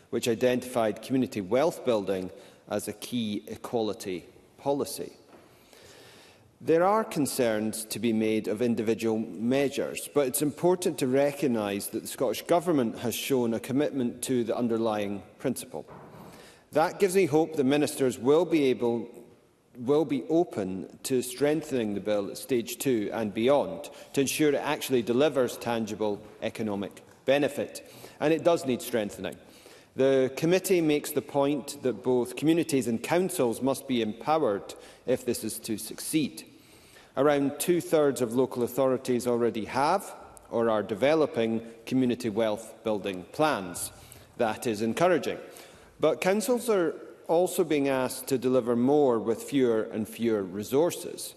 L: which identified community wealth building as a key equality policy. There are concerns to be made of individual measures, but it's important to recognise that the Scottish Government has shown a commitment to the underlying principle. That gives me hope that ministers will be open to strengthening the bill at stage 2 and beyond to ensure it actually delivers tangible economic benefit. And it does need strengthening. The committee makes the point that both communities and councils must be empowered if this is to succeed. Around 2/3 of local authorities already have or are developing community wealth building plans. That is encouraging. But councils are also being asked to deliver more with fewer and fewer resources.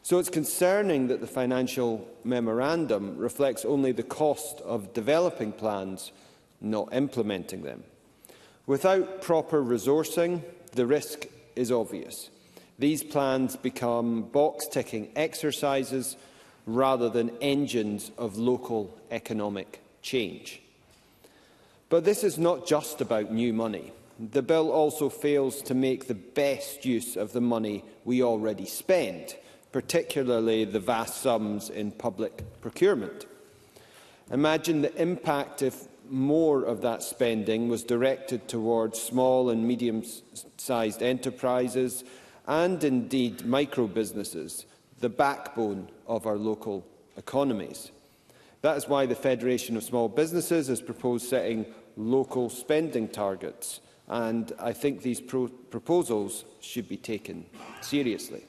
L: So it's concerning that the financial memorandum reflects only the cost of developing plans, not implementing them. Without proper resourcing, the risk is obvious. These plans become box-ticking exercises rather than engines of local economic change. But this is not just about new money. The bill also fails to make the best use of the money we already spend, particularly the vast sums in public procurement. Imagine the impact if more of that spending was directed towards small and medium-sized enterprises and indeed micro-businesses, the backbone of our local economies. That is why the Federation of Small Businesses has proposed setting local spending targets, and I think these proposals should be taken seriously.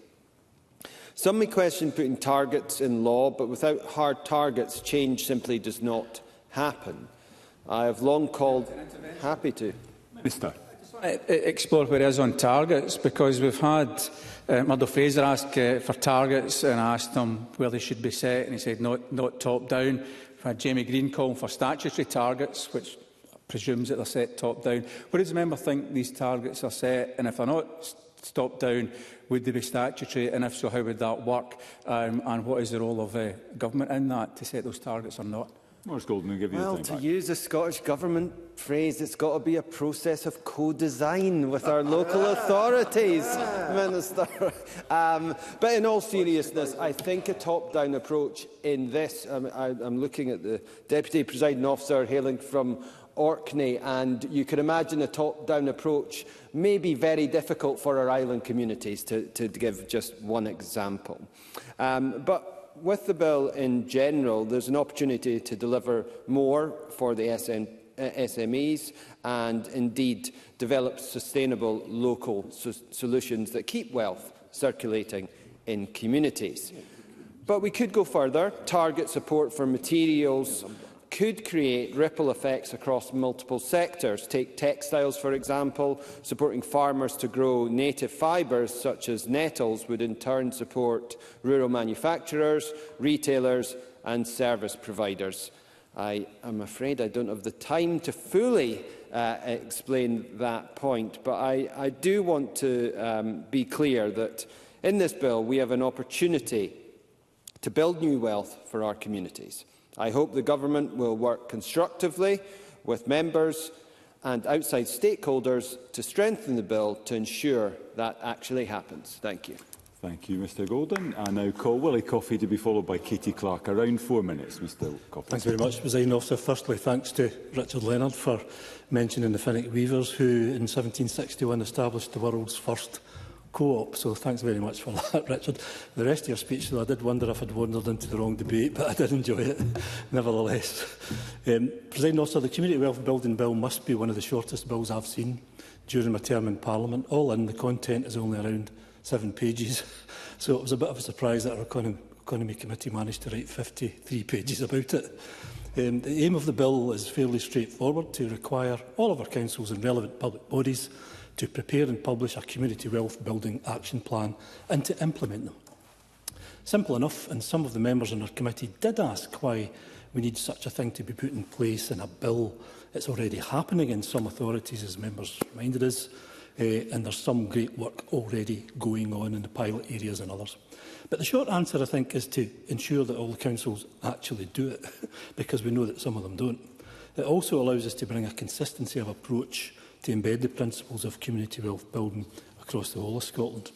L: Some may question putting targets in law, but without hard targets, change simply does not happen. I have long called... Happy to.
A: Minister.
B: I just want to explore where it is on targets, because we've had Murdo Fraser ask for targets, and I asked him where they should be set, and he said not top-down. We've had Jamie Green calling for statutory targets, which presumes that they're set top-down. Where does the member think these targets are set? And if they're not top-down, would they be statutory? And if so, how would that work? And what is the role of government in that, to set those targets or not?
A: Maurice Golden will give you the time back.
L: To use a Scottish Government phrase, it's got to be a process of co-design with our local authorities, Minister. But in all seriousness, I think a top-down approach in this, I'm looking at the Deputy Presiding Officer hailing from Orkney, and you can imagine a top-down approach may be very difficult for our island communities, to give just one example. But with the bill in general, there's an opportunity to deliver more for the SMEs and indeed develop sustainable local solutions that keep wealth circulating in communities. But we could go further. Target support for materials could create ripple effects across multiple sectors. Take textiles, for example. Supporting farmers to grow native fibres, such as nettles, would in turn support rural manufacturers, retailers and service providers. I am afraid I don't have the time to fully explain that point, but I do want to be clear that in this bill we have an opportunity to build new wealth for our communities. I hope the Government will work constructively with members and outside stakeholders to strengthen the bill to ensure that actually happens. Thank you.
A: Thank you, Mr Golden. I now call Willie Coffey to be followed by Katie Clark. Around 4 minutes, Mr Coffey.
M: Thanks very much, Presiding Officer. Firstly, thanks to Richard Leonard for mentioning the Finnick Weavers, who in 1761 established the world's first co-op, so thanks very much for that, Richard. The rest of your speech, though, I did wonder if I'd wandered into the wrong debate, but I did enjoy it, nevertheless. Presiding Officer, the Community Wealth Building Bill must be one of the shortest bills I've seen during my term in Parliament. All in, the content is only around 7 pages, so it was a bit of a surprise that our Economy Committee managed to write 53 pages about it. The aim of the bill is fairly straightforward: to require all of our councils and relevant public bodies to prepare and publish a community wealth building action plan and to implement them. Simple enough, and some of the members on our committee did ask why we need such a thing to be put in place in a bill. It's already happening in some authorities, as members reminded us, and there's some great work already going on in the pilot areas and others. But the short answer, I think, is to ensure that all the councils actually do it, because we know that some of them don't. It also allows us to bring a consistency of approach to embed the principles of community wealth building across the whole of Scotland.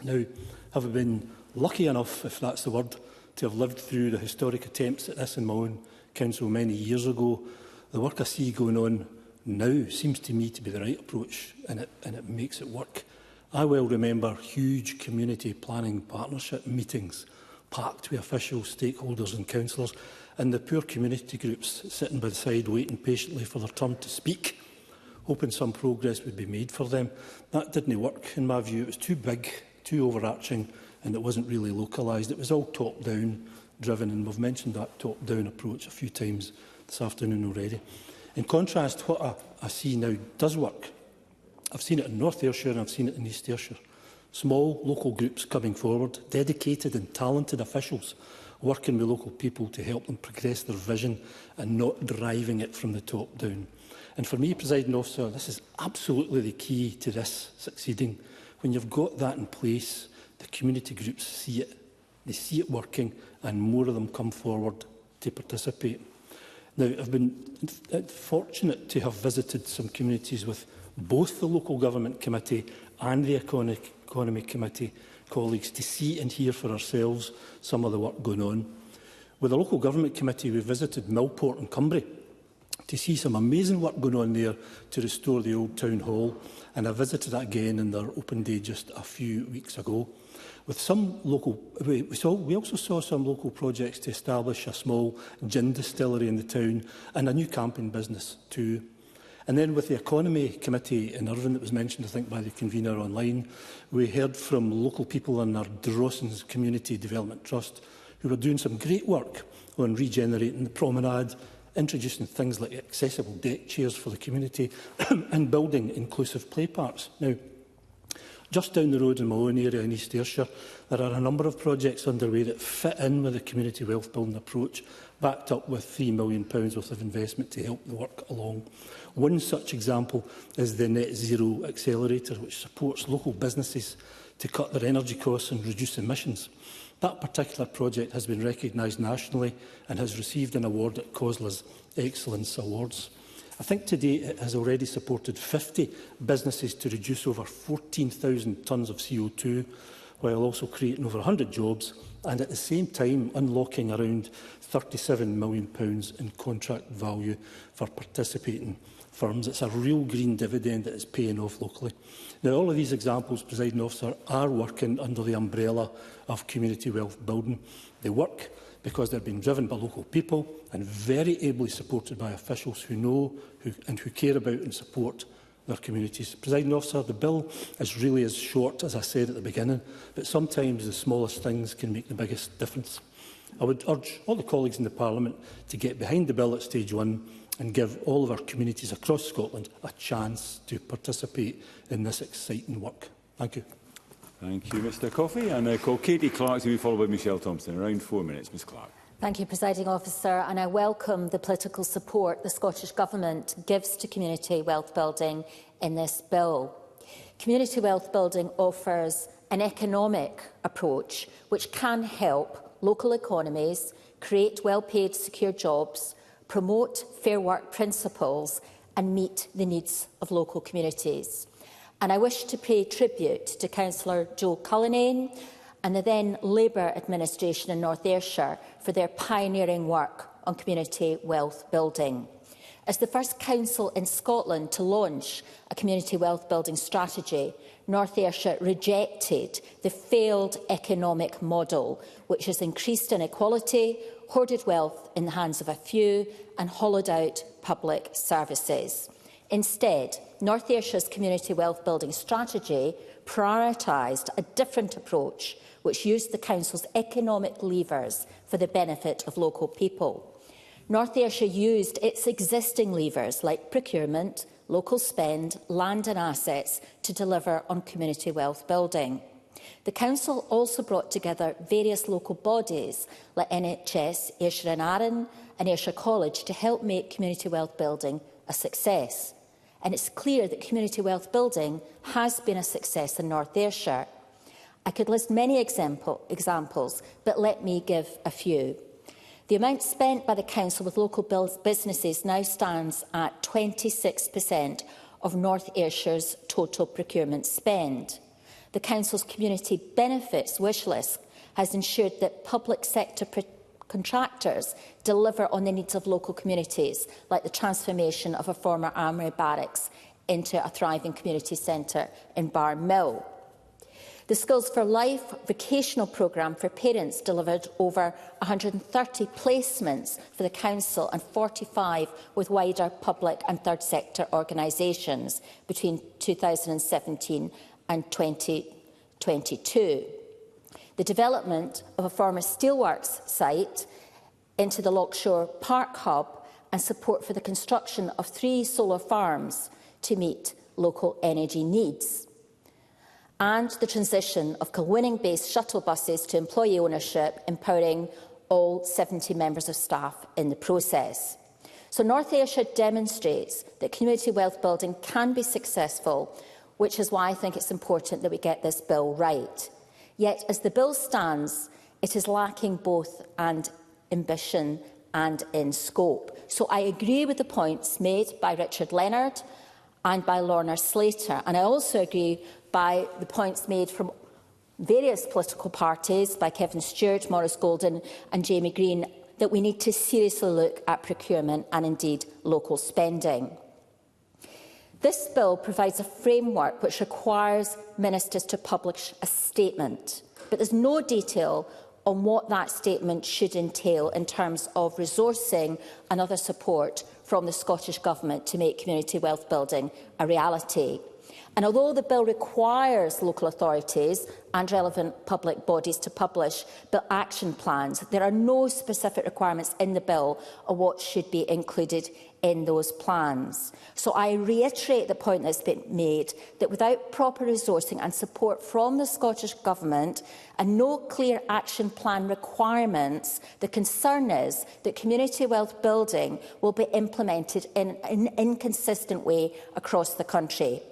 M: Now, have I been lucky enough, if that's the word, to have lived through the historic attempts at this in my own council many years ago? The work I see going on now seems to me to be the right approach, and it makes it work. I well remember huge community planning partnership meetings packed with officials, stakeholders and councillors, and the poor community groups sitting by the side waiting patiently for their turn to speak, hoping some progress would be made for them. That didn't work, in my view. It was too big, too overarching, and it wasn't really localised. It was all top-down driven, and we've mentioned that top-down approach a few times this afternoon already. In contrast, what I see now does work. I've seen it in North Ayrshire and I've seen it in East Ayrshire. Small local groups coming forward, dedicated and talented officials working with local people to help them progress their vision and not driving it from the top down. And for me, Presiding Officer, this is absolutely the key to this succeeding. When you've got that in place, the community groups see it, they see it working, and more of them come forward to participate. Now, I've been fortunate to have visited some communities with both the Local Government Committee and the Economy Committee colleagues to see and hear for ourselves some of the work going on. With the Local Government Committee, we visited Millport and Cumbria to see some amazing work going on there to restore the old town hall, and I visited that again in their open day just a few weeks ago. With some local, we also saw some local projects to establish a small gin distillery in the town and a new camping business too. And then with the Economy Committee in Irvine that was mentioned, I think, by the convener online, we heard from local people in our Drossens Community Development Trust who were doing some great work on regenerating the promenade, introducing things like accessible deck chairs for the community and building inclusive play parks. Now, just down the road in my own area in East Ayrshire, there are a number of projects underway that fit in with the community wealth building approach, backed up with £3 million worth of investment to help the work along. One such example is the Net Zero Accelerator, which supports local businesses to cut their energy costs and reduce emissions. That particular project has been recognised nationally and has received an award at COSLA's Excellence Awards. I think to date it has already supported 50 businesses to reduce over 14,000 tonnes of CO2, while also creating over 100 jobs and at the same time unlocking around £37 million in contract value for participating firms. It's a real green dividend that is paying off locally. Now, all of these examples, Presiding Officer, are working under the umbrella of community wealth building. They work because they're being driven by local people and very ably supported by officials who know who care about and support their communities. Presiding Officer, the bill is really as short as I said at the beginning, but sometimes the smallest things can make the biggest difference. I would urge all the colleagues in the Parliament to get behind the bill at stage 1 and give all of our communities across Scotland a chance to participate in this exciting work. Thank you.
A: Thank you, Mr Coffey. And I call Katie Clark to be followed by Michelle Thompson. Around 4 minutes, Ms Clark.
N: Thank you, Presiding Officer, and I welcome the political support the Scottish Government gives to community wealth building in this bill. Community wealth building offers an economic approach which can help local economies create well-paid, secure jobs, promote fair work principles and meet the needs of local communities. And I wish to pay tribute to Councillor Joe Cullinane and the then Labour administration in North Ayrshire for their pioneering work on community wealth building. As the first council in Scotland to launch a community wealth building strategy, North Ayrshire rejected the failed economic model, which has increased inequality, hoarded wealth in the hands of a few and hollowed out public services. Instead, North Ayrshire's community wealth building strategy prioritised a different approach which used the council's economic levers for the benefit of local people. North Ayrshire used its existing levers like procurement, local spend, land and assets to deliver on community wealth building. The Council also brought together various local bodies like NHS, Ayrshire and Arran and Ayrshire College to help make community wealth building a success. And it's clear that community wealth building has been a success in North Ayrshire. I could list many examples, but let me give a few. The amount spent by the Council with local businesses now stands at 26% of North Ayrshire's total procurement spend. The Council's community benefits wish list has ensured that public sector contractors deliver on the needs of local communities, like the transformation of a former armoury barracks into a thriving community centre in Bar Mill. The Skills for Life vocational programme for parents delivered over 130 placements for the Council and 45 with wider public and third sector organisations between 2017 and 2022. The development of a former steelworks site into the Lockshore Park Hub and support for the construction of 3 solar farms to meet local energy needs. And the transition of Kilwinning-based shuttle buses to employee ownership, empowering all 70 members of staff in the process. So North Ayrshire demonstrates that community wealth building can be successful, which is why I think it's important that we get this bill right. Yet, as the bill stands, it is lacking both in ambition and in scope. So I agree with the points made by Richard Leonard and by Lorna Slater, and I also agree by the points made from various political parties, by Kevin Stewart, Maurice Golden and Jamie Green, that we need to seriously look at procurement and indeed local spending. This bill provides a framework which requires ministers to publish a statement, but there's no detail on what that statement should entail in terms of resourcing and other support from the Scottish Government to make community wealth building a reality. And although the bill requires local authorities and relevant public bodies to publish bill action plans, there are no specific requirements in the bill on what should be included in those plans. So I reiterate the point that's been made, that without proper resourcing and support from the Scottish Government and no clear action plan requirements, the concern is that community wealth building will be implemented in an inconsistent way across the country.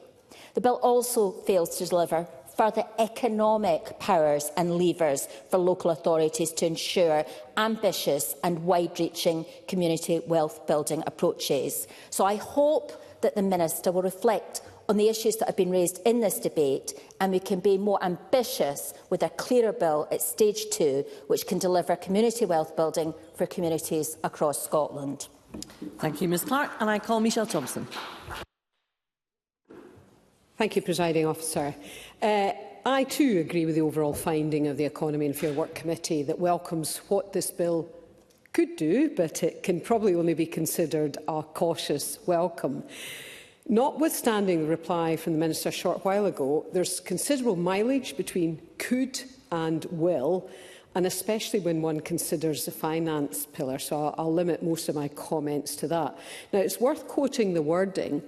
N: The bill also fails to deliver further economic powers and levers for local authorities to ensure ambitious and wide-reaching community wealth building approaches. So I hope that the Minister will reflect on the issues that have been raised in this debate, and we can be more ambitious with a clearer bill at stage 2, which can deliver community wealth building for communities across Scotland.
O: Thank you, Ms Clark. And I call Michelle Thompson.
D: Thank you, Presiding Officer. I too agree with the overall finding of the Economy and Fair Work Committee that welcomes what this bill could do, but it can probably only be considered a cautious welcome. Notwithstanding the reply from the Minister a short while ago, there's considerable mileage between could and will, and especially when one considers the finance pillar, so I'll limit most of my comments to that. Now, it's worth quoting the wording: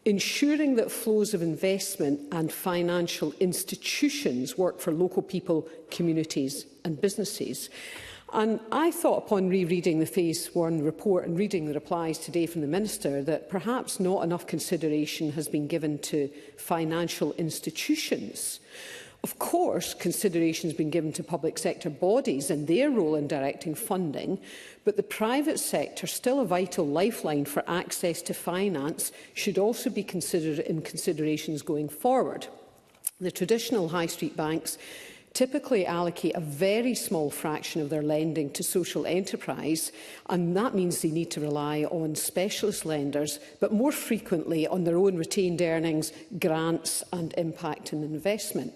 D: ensuring that flows of investment and financial institutions work for local people, communities and businesses. And I thought, upon rereading the Phase 1 report and reading the replies today from the Minister, that perhaps not enough consideration has been given to financial institutions. Of course, consideration has been given to public sector bodies and their role in directing funding, but the private sector, still a vital lifeline for access to finance, should also be considered in considerations going forward. The traditional high street banks typically allocate a very small fraction of their lending to social enterprise, and that means they need to rely on specialist lenders, but more frequently on their own retained earnings, grants and impact and investment.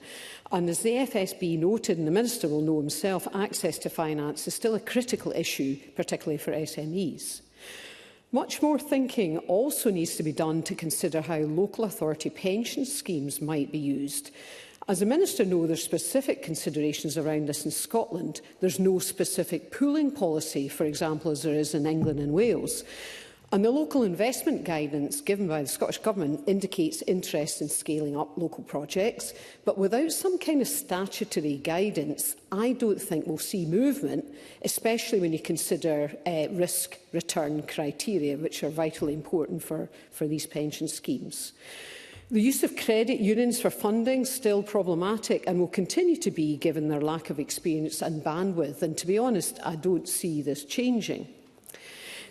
D: And as the FSB noted, and the Minister will know himself, access to finance is still a critical issue, particularly for SMEs. Much more thinking also needs to be done to consider how local authority pension schemes might be used. As the Minister knows, there are specific considerations around this in Scotland. There's no specific pooling policy, for example, as there is in England and Wales. And the local investment guidance given by the Scottish Government indicates interest in scaling up local projects, but without some kind of statutory guidance, I don't think we'll see movement, especially when you consider risk-return criteria, which are vitally important for these pension schemes. The use of credit unions for funding is still problematic and will continue to be, given their lack of experience and bandwidth. And to be honest, I don't see this changing.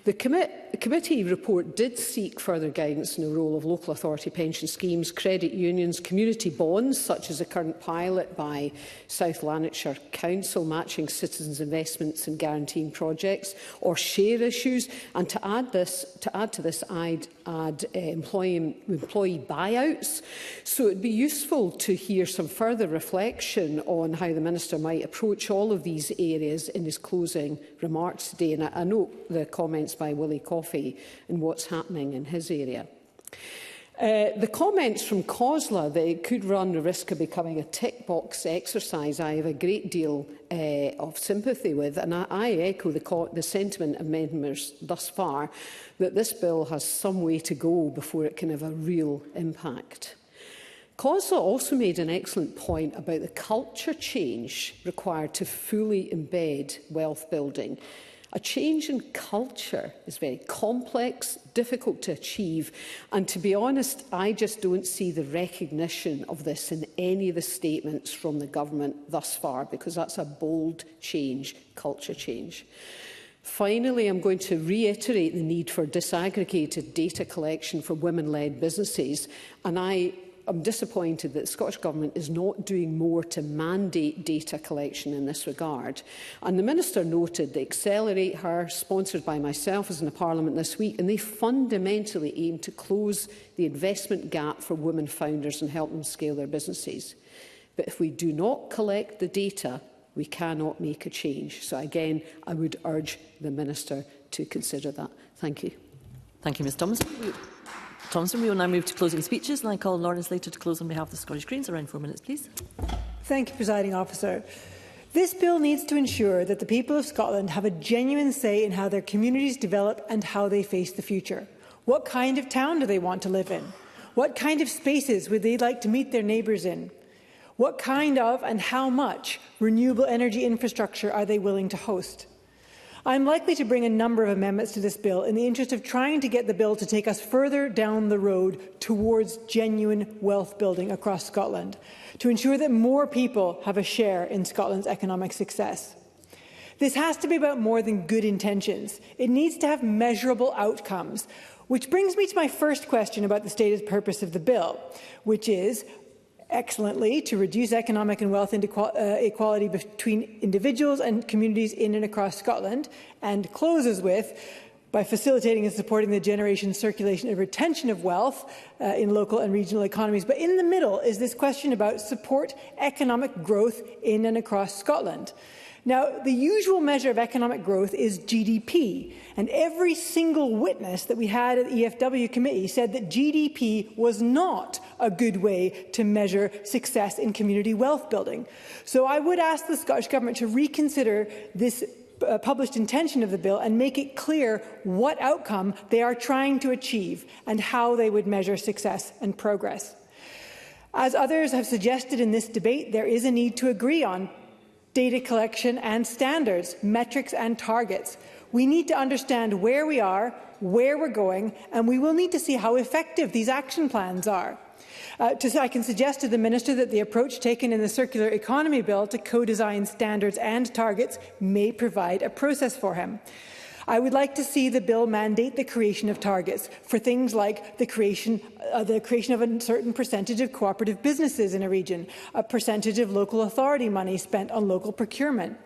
D: The committee report did seek further guidance on the role of local authority pension schemes, credit unions, community bonds, such as the current pilot by South Lanarkshire Council, matching citizens' investments and guaranteeing projects, or share issues. And to add to this, I'd add employee buyouts. So it'd be useful to hear some further reflection on how the Minister might approach all of these areas in his closing remarks today. And I note the comments by Willie Coffey and what's happening in his area. The comments from COSLA that it could run the risk of becoming a tick-box exercise, I have a great deal of sympathy with, and I echo the sentiment of members thus far that this bill has some way to go before it can have a real impact. COSLA also made an excellent point about the culture change required to fully embed wealth building. A change in culture is very complex, difficult to achieve, and to be honest, I just don't see the recognition of this in any of the statements from the government thus far, because that's a bold change, culture change. Finally, I'm going to reiterate the need for disaggregated data collection for women-led businesses, and I'm disappointed that the Scottish Government is not doing more to mandate data collection in this regard. And the Minister noted the Accelerate Her, sponsored by myself as in the Parliament this week, and they fundamentally aim to close the investment gap for women founders and help them scale their businesses. But if we do not collect the data, we cannot make a change. So again, I would urge the Minister to consider that. Thank you.
O: Thank you, Ms Thompson. We will now move to closing speeches, and I call Lawrence Slater to close on behalf of the Scottish Greens. Around 4 minutes, please.
I: Thank you, Presiding Officer. This bill needs to ensure that the people of Scotland have a genuine say in how their communities develop and how they face the future. What kind of town do they want to live in? What kind of spaces would they like to meet their neighbours in? What kind of and how much renewable energy infrastructure are they willing to host? I am likely to bring a number of amendments to this bill in the interest of trying to get the bill to take us further down the road towards genuine wealth building across Scotland, to ensure that more people have a share in Scotland's economic success. This has to be about more than good intentions. It needs to have measurable outcomes, which brings me to my first question about the stated purpose of the bill, which is, excellently, to reduce economic and wealth inequality between individuals and communities in and across Scotland, and closes with, by facilitating and supporting the generation, circulation and retention of wealth in local and regional economies. But in the middle is this question about support economic growth in and across Scotland. Now, the usual measure of economic growth is GDP, and every single witness that we had at the EFW committee said that GDP was not a good way to measure success in community wealth building. So I would ask the Scottish Government to reconsider this published intention of the bill and make it clear what outcome they are trying to achieve and how they would measure success and progress. As others have suggested in this debate, there is a need to agree on data collection and standards, metrics and targets. We need to understand where we are, where we're going, and we will need to see how effective these action plans are. I can suggest to the Minister that the approach taken in the Circular Economy Bill to co-design standards and targets may provide a process for him. I would like to see the bill mandate the creation of targets for things like the creation of a certain percentage of cooperative businesses in a region, a percentage of local authority money spent on local procurement.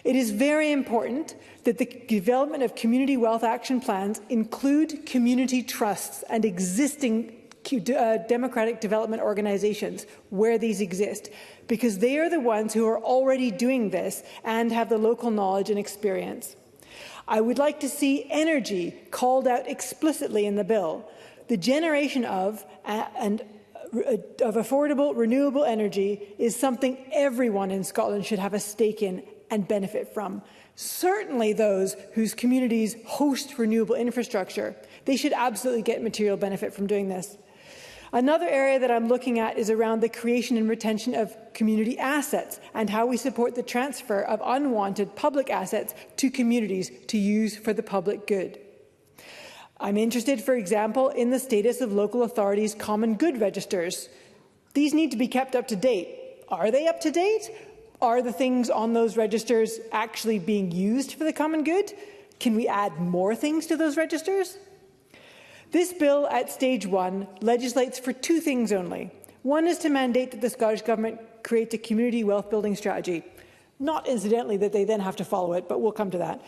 I: It is very important that the development of community wealth action plans include community trusts and existing democratic development organisations where these exist, because they are the ones who are already doing this and have the local knowledge and experience. I would like to see energy called out explicitly in the bill. The generation of affordable renewable energy is something everyone in Scotland should have a stake in and benefit from. Certainly those whose communities host renewable infrastructure. They should absolutely get material benefit from doing this. Another area that I'm looking at is around the creation and retention of community assets and how we support the transfer of unwanted public assets to communities to use for the public good. I'm interested, for example, in the status of local authorities' common good registers. These need to be kept up to date. Are they up to date? Are the things on those registers actually being used for the common good? Can we add more things to those registers? This bill at stage 1 legislates for 2 things only. One is to mandate that the Scottish Government create a community wealth building strategy. Not incidentally that they then have to follow it, but we'll come to that.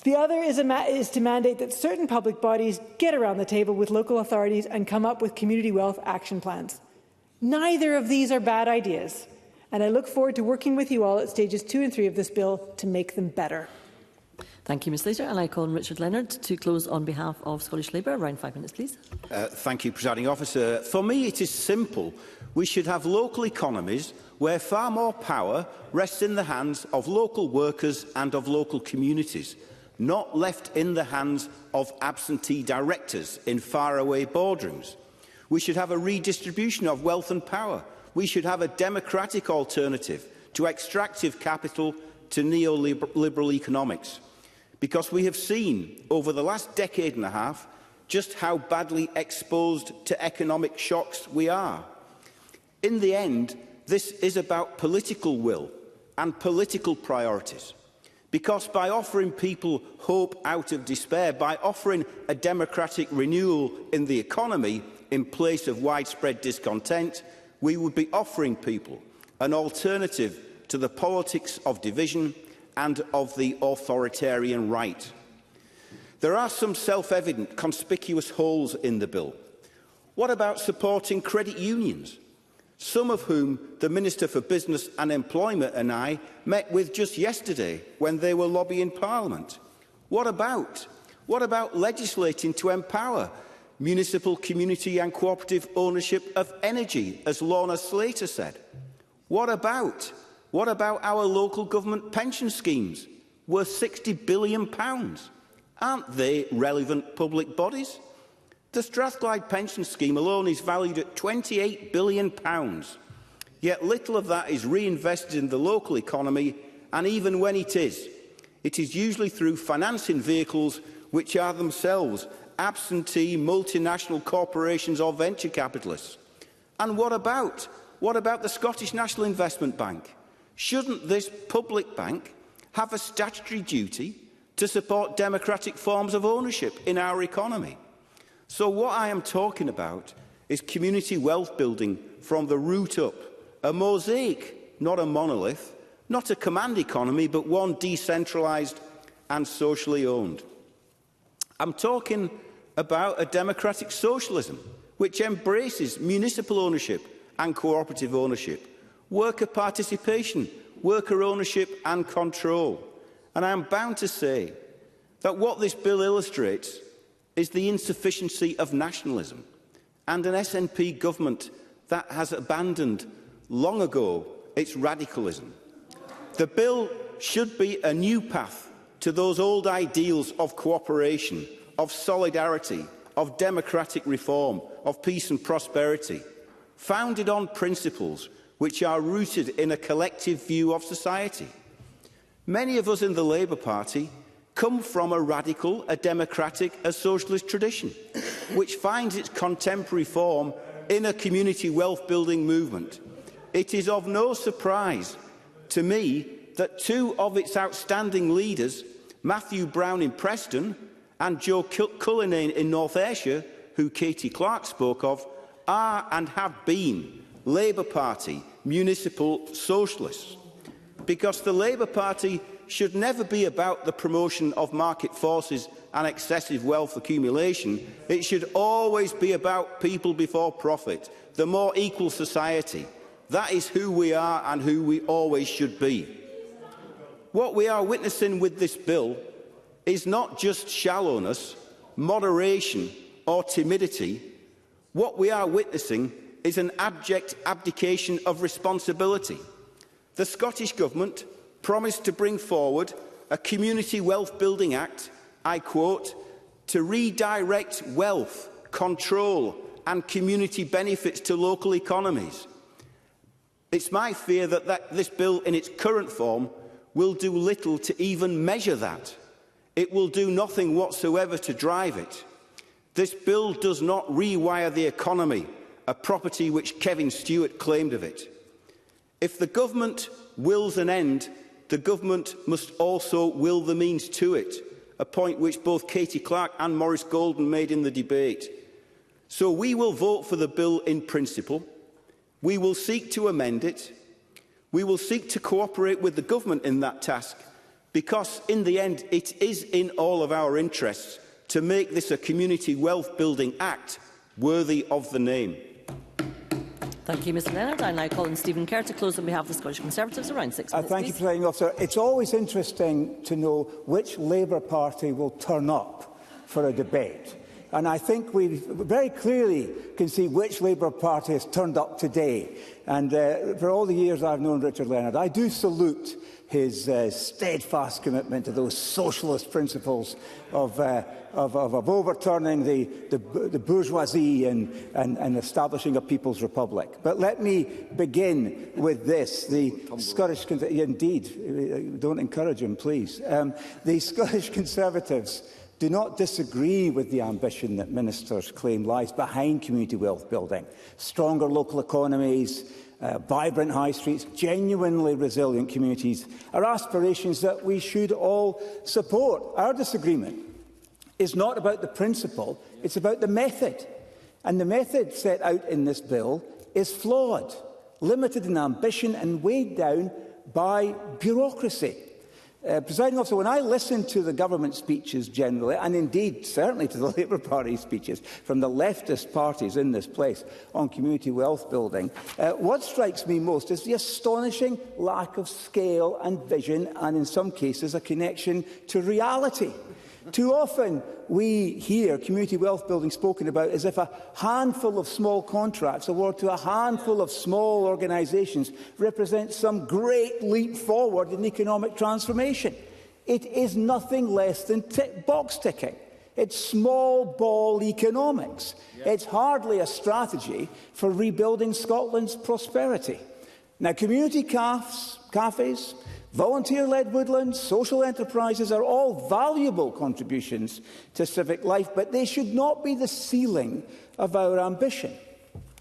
I: The other is to mandate that certain public bodies get around the table with local authorities and come up with community wealth action plans. Neither of these are bad ideas, and I look forward to working with you all at stages 2 and 3 of this bill to make them better.
O: Thank you, Ms Slater. And I call on Richard Leonard to close on behalf of Scottish Labour. Around 5 minutes, please.
G: Thank you, Presiding Officer. For me, it is simple. We should have local economies where far more power rests in the hands of local workers and of local communities, not left in the hands of absentee directors in faraway boardrooms. We should have a redistribution of wealth and power. We should have a democratic alternative to extractive capital, to neoliberal economics. Because we have seen over the last decade and a half just how badly exposed to economic shocks we are. In the end, this is about political will and political priorities. Because by offering people hope out of despair, by offering a democratic renewal in the economy in place of widespread discontent, we would be offering people an alternative to the politics of division and of the authoritarian right. There are some self-evident, conspicuous holes in the bill. What about supporting credit unions, some of whom the Minister for Business and Employment and I met with just yesterday when they were lobbying Parliament? What about legislating to empower municipal, community and cooperative ownership of energy, as Lorna Slater said? What about our local government pension schemes, worth £60 billion? Aren't they relevant public bodies? The Strathclyde pension scheme alone is valued at £28 billion, yet little of that is reinvested in the local economy, and even when it is usually through financing vehicles which are themselves absentee multinational corporations or venture capitalists. And what about the Scottish National Investment Bank? Shouldn't this public bank have a statutory duty to support democratic forms of ownership in our economy? So what I am talking about is community wealth building from the root up, a mosaic, not a monolith, not a command economy, but one decentralised and socially owned. I'm talking about a democratic socialism which embraces municipal ownership and cooperative ownership, worker participation, worker ownership and control. And I am bound to say that what this bill illustrates is the insufficiency of nationalism and an SNP government that has abandoned long ago its radicalism. The bill should be a new path to those old ideals of cooperation, of solidarity, of democratic reform, of peace and prosperity, founded on principles which are rooted in a collective view of society. Many of us in the Labour Party come from a radical, a democratic, a socialist tradition, which finds its contemporary form in a community wealth-building movement. It is of no surprise to me that 2 of its outstanding leaders, Matthew Brown in Preston and Joe Cullinane in North Ayrshire, who Katie Clark spoke of, are and have been Labour Party municipal socialists. Because the Labour Party should never be about the promotion of market forces and excessive wealth accumulation. It should always be about people before profit, the more equal society. That is who we are and who we always should be. What we are witnessing with this bill is not just shallowness, moderation or timidity. What we are witnessing is an abject abdication of responsibility. The Scottish Government promised to bring forward a Community Wealth Building Act, I quote, to redirect wealth, control and community benefits to local economies. It's my fear that this bill in its current form will do little to even measure that. It will do nothing whatsoever to drive it. This bill does not rewire the economy, a property which Kevin Stewart claimed of it. If the government wills an end, the government must also will the means to it, a point which both Katie Clark and Maurice Golden made in the debate. So we will vote for the bill in principle. We will seek to amend it. We will seek to cooperate with the government in that task, because in the end it is in all of our interests to make this a Community Wealth Building Act worthy of the name.
O: Thank you, Mr Leonard. I now call on Stephen Kerr to close on behalf of the Scottish Conservatives. Around 6 minutes,
H: thank you, Presiding Officer. It's always interesting to know which Labour Party will turn up for a debate. And I think we very clearly can see which Labour Party has turned up today. And for all the years I've known Richard Leonard, I do salute his steadfast commitment to those socialist principles of overturning the bourgeoisie and establishing a People's Republic. But let me begin with this. The Scottish... Indeed, don't encourage him, please. The Scottish Conservatives do not disagree with the ambition that ministers claim lies behind community wealth building. Stronger local economies, vibrant high streets, genuinely resilient communities are aspirations that we should all support. Our disagreement is not about the principle, it's about the method. And the method set out in this bill is flawed, limited in ambition and weighed down by bureaucracy. Presiding Officer, when I listen to the government speeches generally, and indeed certainly to the Labour Party speeches from the leftist parties in this place on community wealth building, what strikes me most is the astonishing lack of scale and vision, and in some cases a connection to reality. Too often we hear community wealth building spoken about as if a handful of small contracts awarded to a handful of small organisations represents some great leap forward in economic transformation. It is nothing less than box ticking. It's small ball economics. It's hardly a strategy for rebuilding Scotland's prosperity. Now, community cafes, volunteer-led woodlands, social enterprises are all valuable contributions to civic life, but they should not be the ceiling of our ambition.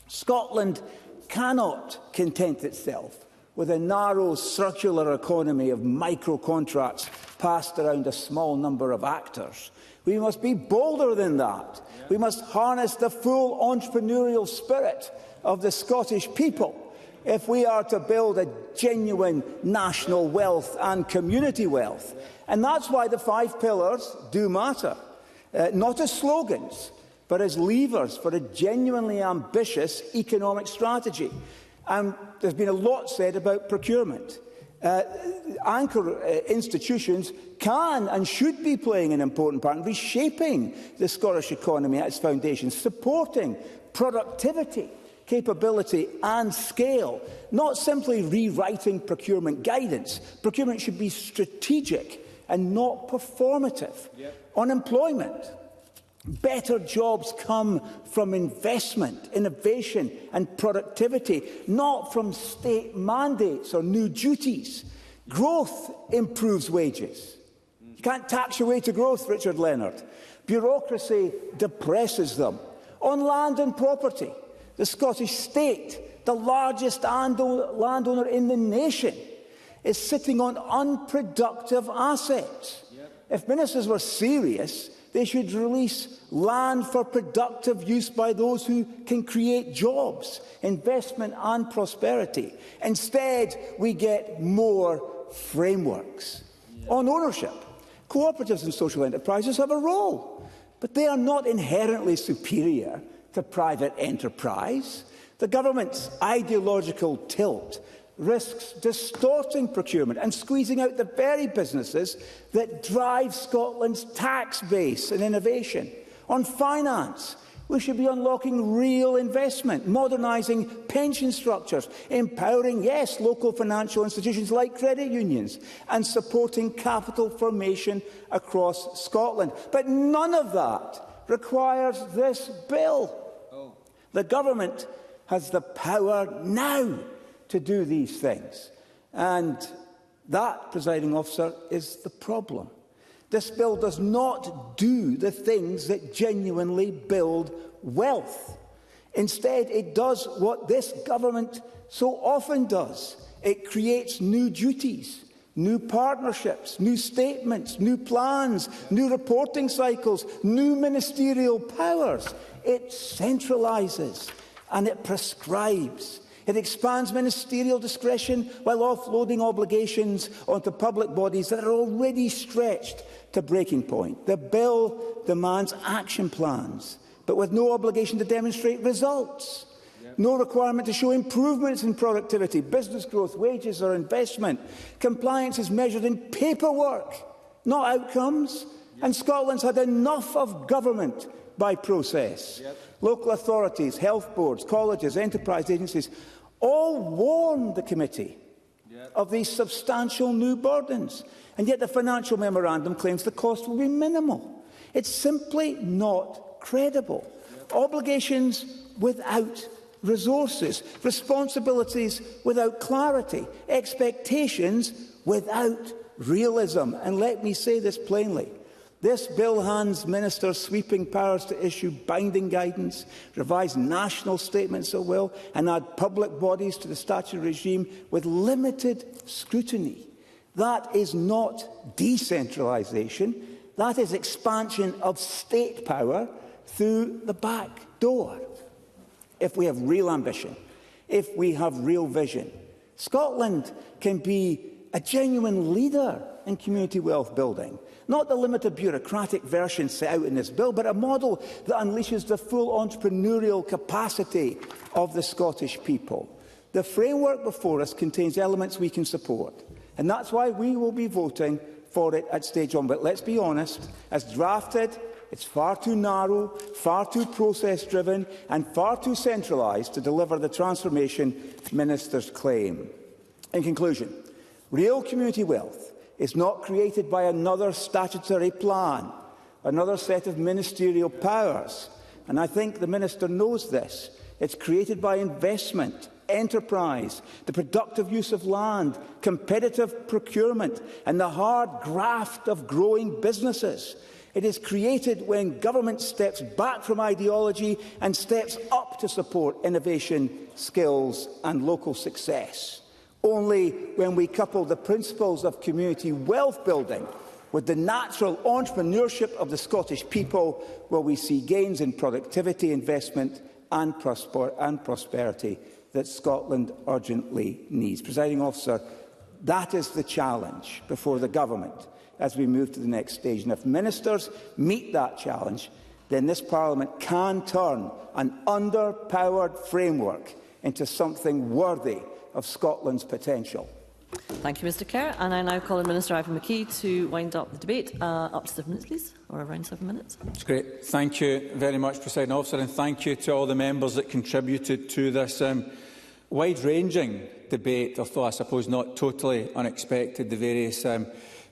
H: Scotland cannot content itself with a narrow circular economy of micro-contracts passed around a small number of actors. We must be bolder than that. We must harness the full entrepreneurial spirit of the Scottish people if we are to build a genuine national wealth and community wealth. And that's why the 5 pillars do matter, not as slogans, but as levers for a genuinely ambitious economic strategy. And there's been a lot said about procurement. Anchor institutions can and should be playing an important part in reshaping the Scottish economy at its foundations, supporting productivity, capability and scale, not simply rewriting procurement guidance. Procurement should be strategic and not performative. Unemployment. Better jobs come from investment, innovation and productivity, not from state mandates or new duties. Growth improves wages. You can't tax your way to growth, Richard Leonard. Bureaucracy depresses them. On land and property, the Scottish state, the largest landowner in the nation, is sitting on unproductive assets. If ministers were serious, they should release land for productive use by those who can create jobs, investment and prosperity. Instead, we get more frameworks. On ownership, cooperatives and social enterprises have a role, but they are not inherently superior to private enterprise. The government's ideological tilt risks distorting procurement and squeezing out the very businesses that drive Scotland's tax base and innovation. On finance, We should be unlocking real investment, modernising pension structures, empowering, yes, local financial institutions like credit unions, and supporting capital formation across Scotland. But none of that requires this bill. The government has the power now to do these things. And that, presiding officer, is the problem. This bill does not do the things that genuinely build wealth. Instead, it does what this government so often does. It creates new duties, new partnerships, new statements, new plans, new reporting cycles, new ministerial powers. It centralises and it prescribes. It expands ministerial discretion while offloading obligations onto public bodies that are already stretched to breaking point. The bill demands action plans, but with no obligation to demonstrate results. No requirement to show improvements in productivity, business growth, wages or investment. Compliance is measured in paperwork, not outcomes. And Scotland's had enough of government by process. Local authorities, health boards, colleges, enterprise agencies all warned the committee of these substantial new burdens. And yet the financial memorandum claims the cost will be minimal. It's simply not credible. Obligations without resources, responsibilities without clarity, expectations without realism. And let me say this plainly. This bill hands ministers sweeping powers to issue binding guidance, revise national statements at will, and add public bodies to the statutory regime with limited scrutiny. That is not decentralisation. That is expansion of state power through the back door. If we have real ambition, if we have real vision, Scotland can be a genuine leader in community wealth building. Not the limited bureaucratic version set out in this bill, but a model that unleashes the full entrepreneurial capacity of the Scottish people. The framework before us contains elements we can support, and that's why we will be voting for it at stage 1. But let's be honest, as drafted, it's far too narrow, far too process-driven and far too centralised to deliver the transformation ministers claim. In conclusion, real community wealth is not created by another statutory plan, another set of ministerial powers. And I think the Minister knows this. It's created by investment, enterprise, the productive use of land, competitive procurement, and the hard graft of growing businesses. It is created when government steps back from ideology and steps up to support innovation, skills and local success. Only when we couple the principles of community wealth building with the natural entrepreneurship of the Scottish people will we see gains in productivity, investment and prosperity that Scotland urgently needs. Presiding officer, that is the challenge before the government as we move to the next stage. And if ministers meet that challenge, then this Parliament can turn an underpowered framework into something worthy of Scotland's potential.
O: Thank you, Mr Kerr. And I now call on Minister Ivan McKee to wind up the debate. Up to 7 minutes, please, or around 7 minutes.
B: That's great. Thank you very much, Presiding Officer, and thank you to all the members that contributed to this wide-ranging debate, although I suppose not totally unexpected, the various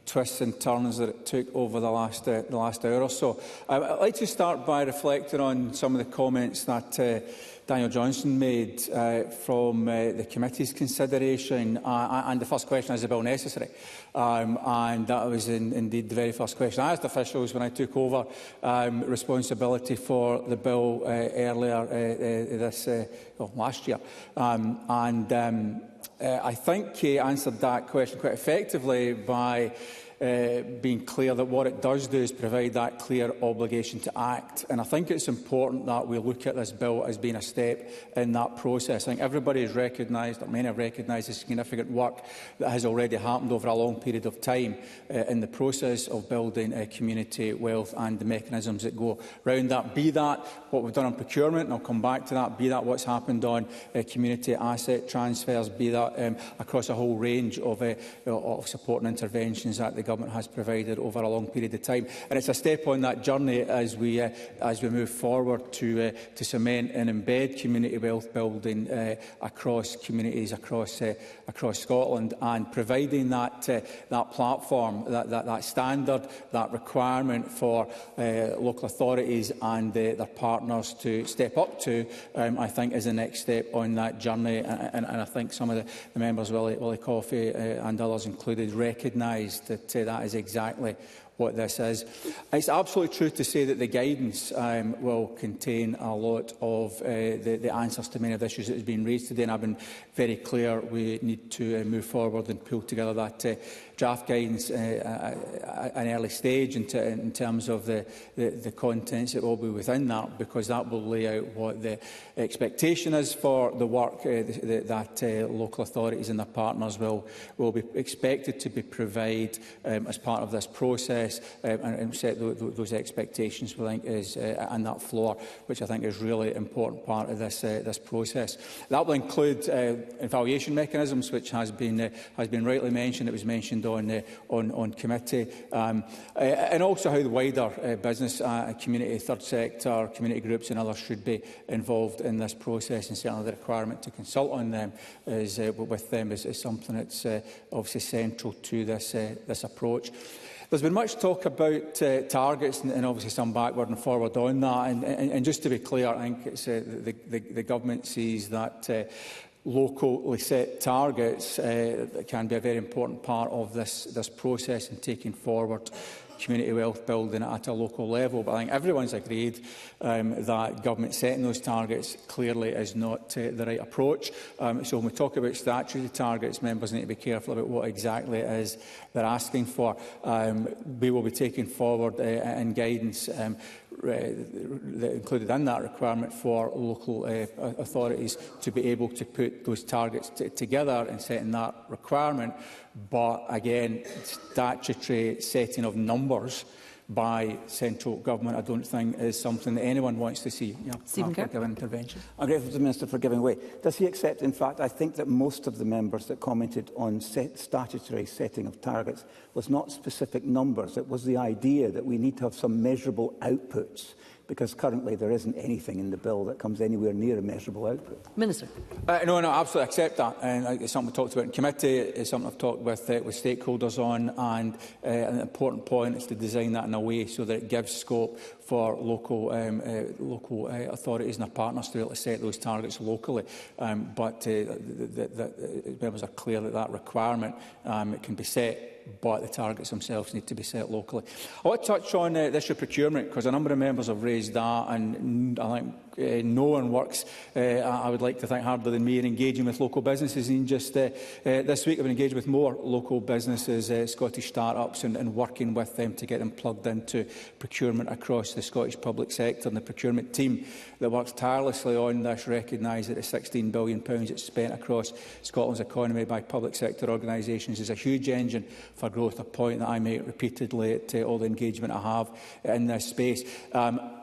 B: twists and turns that it took over the last hour or so. I'd like to start by reflecting on some of the comments that Daniel Johnson made from the committee's consideration. And the first question, is the bill necessary? And that was indeed the very first question I asked officials when I took over responsibility for the bill earlier last year. I think he answered that question quite effectively by being clear that what it does do is provide that clear obligation to act. And I think it's important that we look at this bill as being a step in that process. I think everybody has recognised, or many have recognised, the significant work that has already happened over a long period of time in the process of building community wealth and the mechanisms that go around that. Be that what we've done on procurement, and I'll come back to that, be that what's happened on community asset transfers, be that across a whole range of support and interventions that the government Government has provided over a long period of time. And it's a step on that journey as we move forward to cement and embed community wealth building across communities across Scotland, and providing that platform, that standard, that requirement for local authorities and their partners to step up to, I think is the next step on that journey. And I think some of the members, Willie Coffey and others included, recognise that that is exactly what this is. It's absolutely true to say that the guidance will contain a lot of the answers to many of the issues that have been raised today, and I've been very clear we need to move forward and pull together that draft guidance at an early stage in terms of the contents that will be within that, because that will lay out what the expectation is for the work that local authorities and their partners will be expected to provide as part of this process, and set those expectations, I think, is and that floor, which I think is really an important part of this process. That will include evaluation mechanisms, which has been rightly mentioned. It was mentioned on committee, and also how the wider business, community, third sector, community groups and others should be involved in this process, and certainly the requirement to consult on them is something that's obviously central to this approach. There's been much talk about targets and obviously some backward and forward on that. And just to be clear, I think it's, the Government sees that locally set targets can be a very important part of this process in taking forward community wealth building at a local level. But I think everyone's agreed that government setting those targets clearly is not the right approach. So when we talk about statutory targets, members need to be careful about what exactly it is they're asking for. We will be taking forward in guidance included in that requirement for local authorities to be able to put those targets together and setting that requirement. But again, statutory setting of numbers by central government, I don't think is something that anyone wants to see.
O: Stephen Kerr.
H: Intervention. I'm grateful to the Minister for giving way. Does he accept, in fact, I think that most of the members that commented on statutory setting of targets was not specific numbers. It was the idea that we need to have some measurable outputs, because currently there isn't anything in the bill that comes anywhere near a measurable output. Minister.
B: No, absolutely accept that. And it's something we talked about in committee. It's something I've talked with stakeholders on. And an important point is to design that in a way so that it gives scope for local authorities and their partners to be able to set those targets locally. But the members are clear that requirement can be set, but the targets themselves need to be set locally. I want to touch on the issue of procurement, because a number of members have raised that, and I think no one works, I would like to think, harder than me in engaging with local businesses. And just this week I've been engaged with more local businesses, Scottish start-ups, and working with them to get them plugged into procurement across the Scottish public sector. And the procurement team that works tirelessly on this recognise that the £16 billion that's spent across Scotland's economy by public sector organisations is a huge engine for growth, a point that I make repeatedly at all the engagement I have in this space.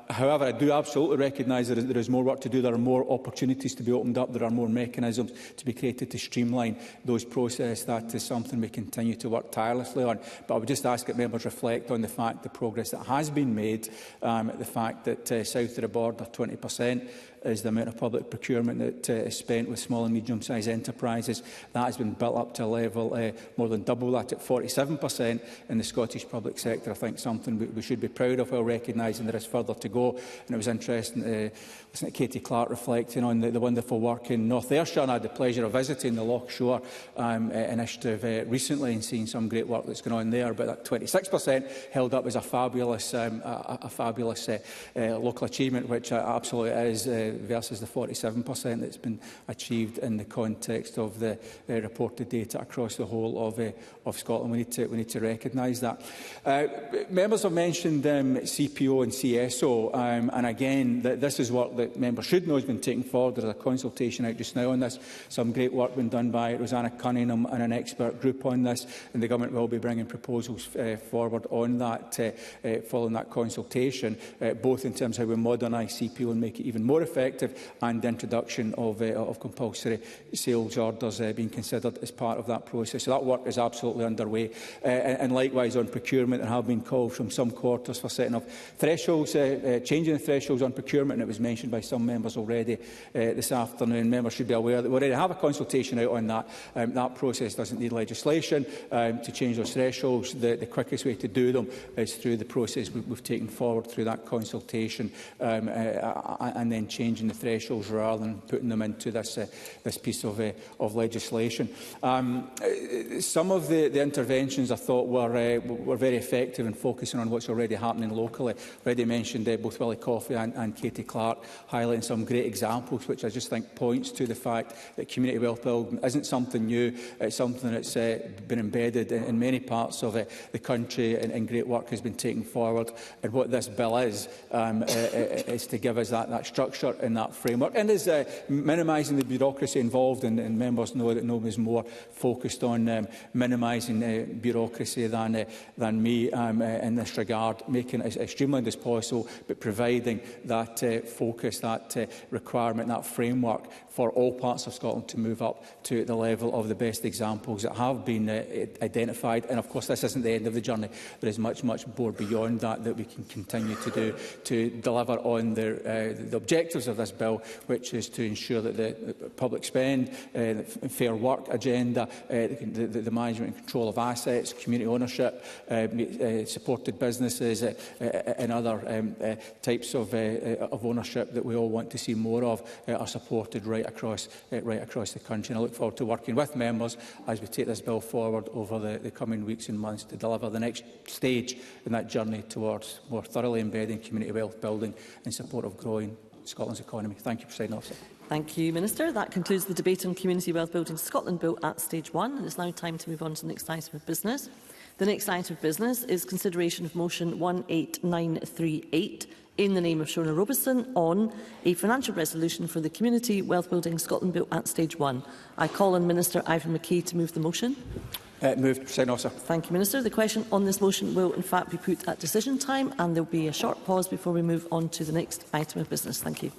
B: However, I do absolutely recognise that there is more work to do. There are more opportunities to be opened up. There are more mechanisms to be created to streamline those processes. That is something we continue to work tirelessly on. But I would just ask that members reflect on the fact, the progress that has been made, the fact that south of the border 20% is the amount of public procurement that is spent with small and medium-sized enterprises. That has been built up to a level more than double that, at 47% in the Scottish public sector. I think something we should be proud of, while recognising there is further to go. And it was interesting to listen to Katie Clark reflecting on the wonderful work in North Ayrshire. And I had the pleasure of visiting the Loch Shore initiative recently and seeing some great work that's going on there. But that 26% held up as a fabulous local achievement, which absolutely is, versus the 47% that's been achieved in the context of the reported data across the whole of Scotland. We need to recognise that. Members have mentioned CPO and CSO, and again, this is work that members should know has been taken forward. There's a consultation out just now on this. Some great work been done by Rosanna Cunningham and an expert group on this, and the Government will be bringing proposals forward on that following that consultation, both in terms of how we modernise CPO and make it even more effective, effective, and the introduction of compulsory sales orders being considered as part of that process. So that work is absolutely underway. And likewise on procurement, there have been calls from some quarters for setting up thresholds, changing the thresholds on procurement, and it was mentioned by some members already this afternoon. Members should be aware that we already have a consultation out on that. That process doesn't need legislation to change those thresholds. The quickest way to do them is through the process we've taken forward through that consultation, and then changing the thresholds rather than putting them into this piece of legislation. Some of the interventions I thought were very effective in focusing on what's already happening locally. Already mentioned both Willie Coffey and Katie Clark, highlighting some great examples, which I just think points to the fact that community wealth building isn't something new. It's something that's been embedded in many parts of the country, and great work has been taken forward. And what this bill is to give us that structure and that framework, and is minimising the bureaucracy involved. And members know that nobody's more focused on minimising bureaucracy than me in this regard, making it as streamlined as possible, but providing that focus, that requirement, that framework for all parts of Scotland to move up to the level of the best examples that have been identified. And of course, this isn't the end of the journey. There is much more beyond that we can continue to do to deliver on the objectives of this bill, which is to ensure that the public spend, the fair work agenda, the management and control of assets, community ownership, supported businesses and other types of ownership that we all want to see more of are supported right across the country. And I look forward to working with members as we take this bill forward over the coming weeks and months to deliver the next stage in that journey towards more thoroughly embedding community wealth building in support of growing Scotland's economy. Thank you, Presiding Officer.
O: Thank you, Minister. That concludes the debate on Community Wealth Building Scotland Bill at Stage 1. And it's now time to move on to the next item of business. The next item of business is consideration of motion 18938 in the name of Shona Robertson on a financial resolution for the Community Wealth Building Scotland Bill at Stage 1. I call on Minister Ivan McKay to move the motion.
B: Moved, Presiding Officer.
O: Thank you, Minister. The question on this motion will in fact be put at decision time, and there will be a short pause before we move on to the next item of business. Thank you.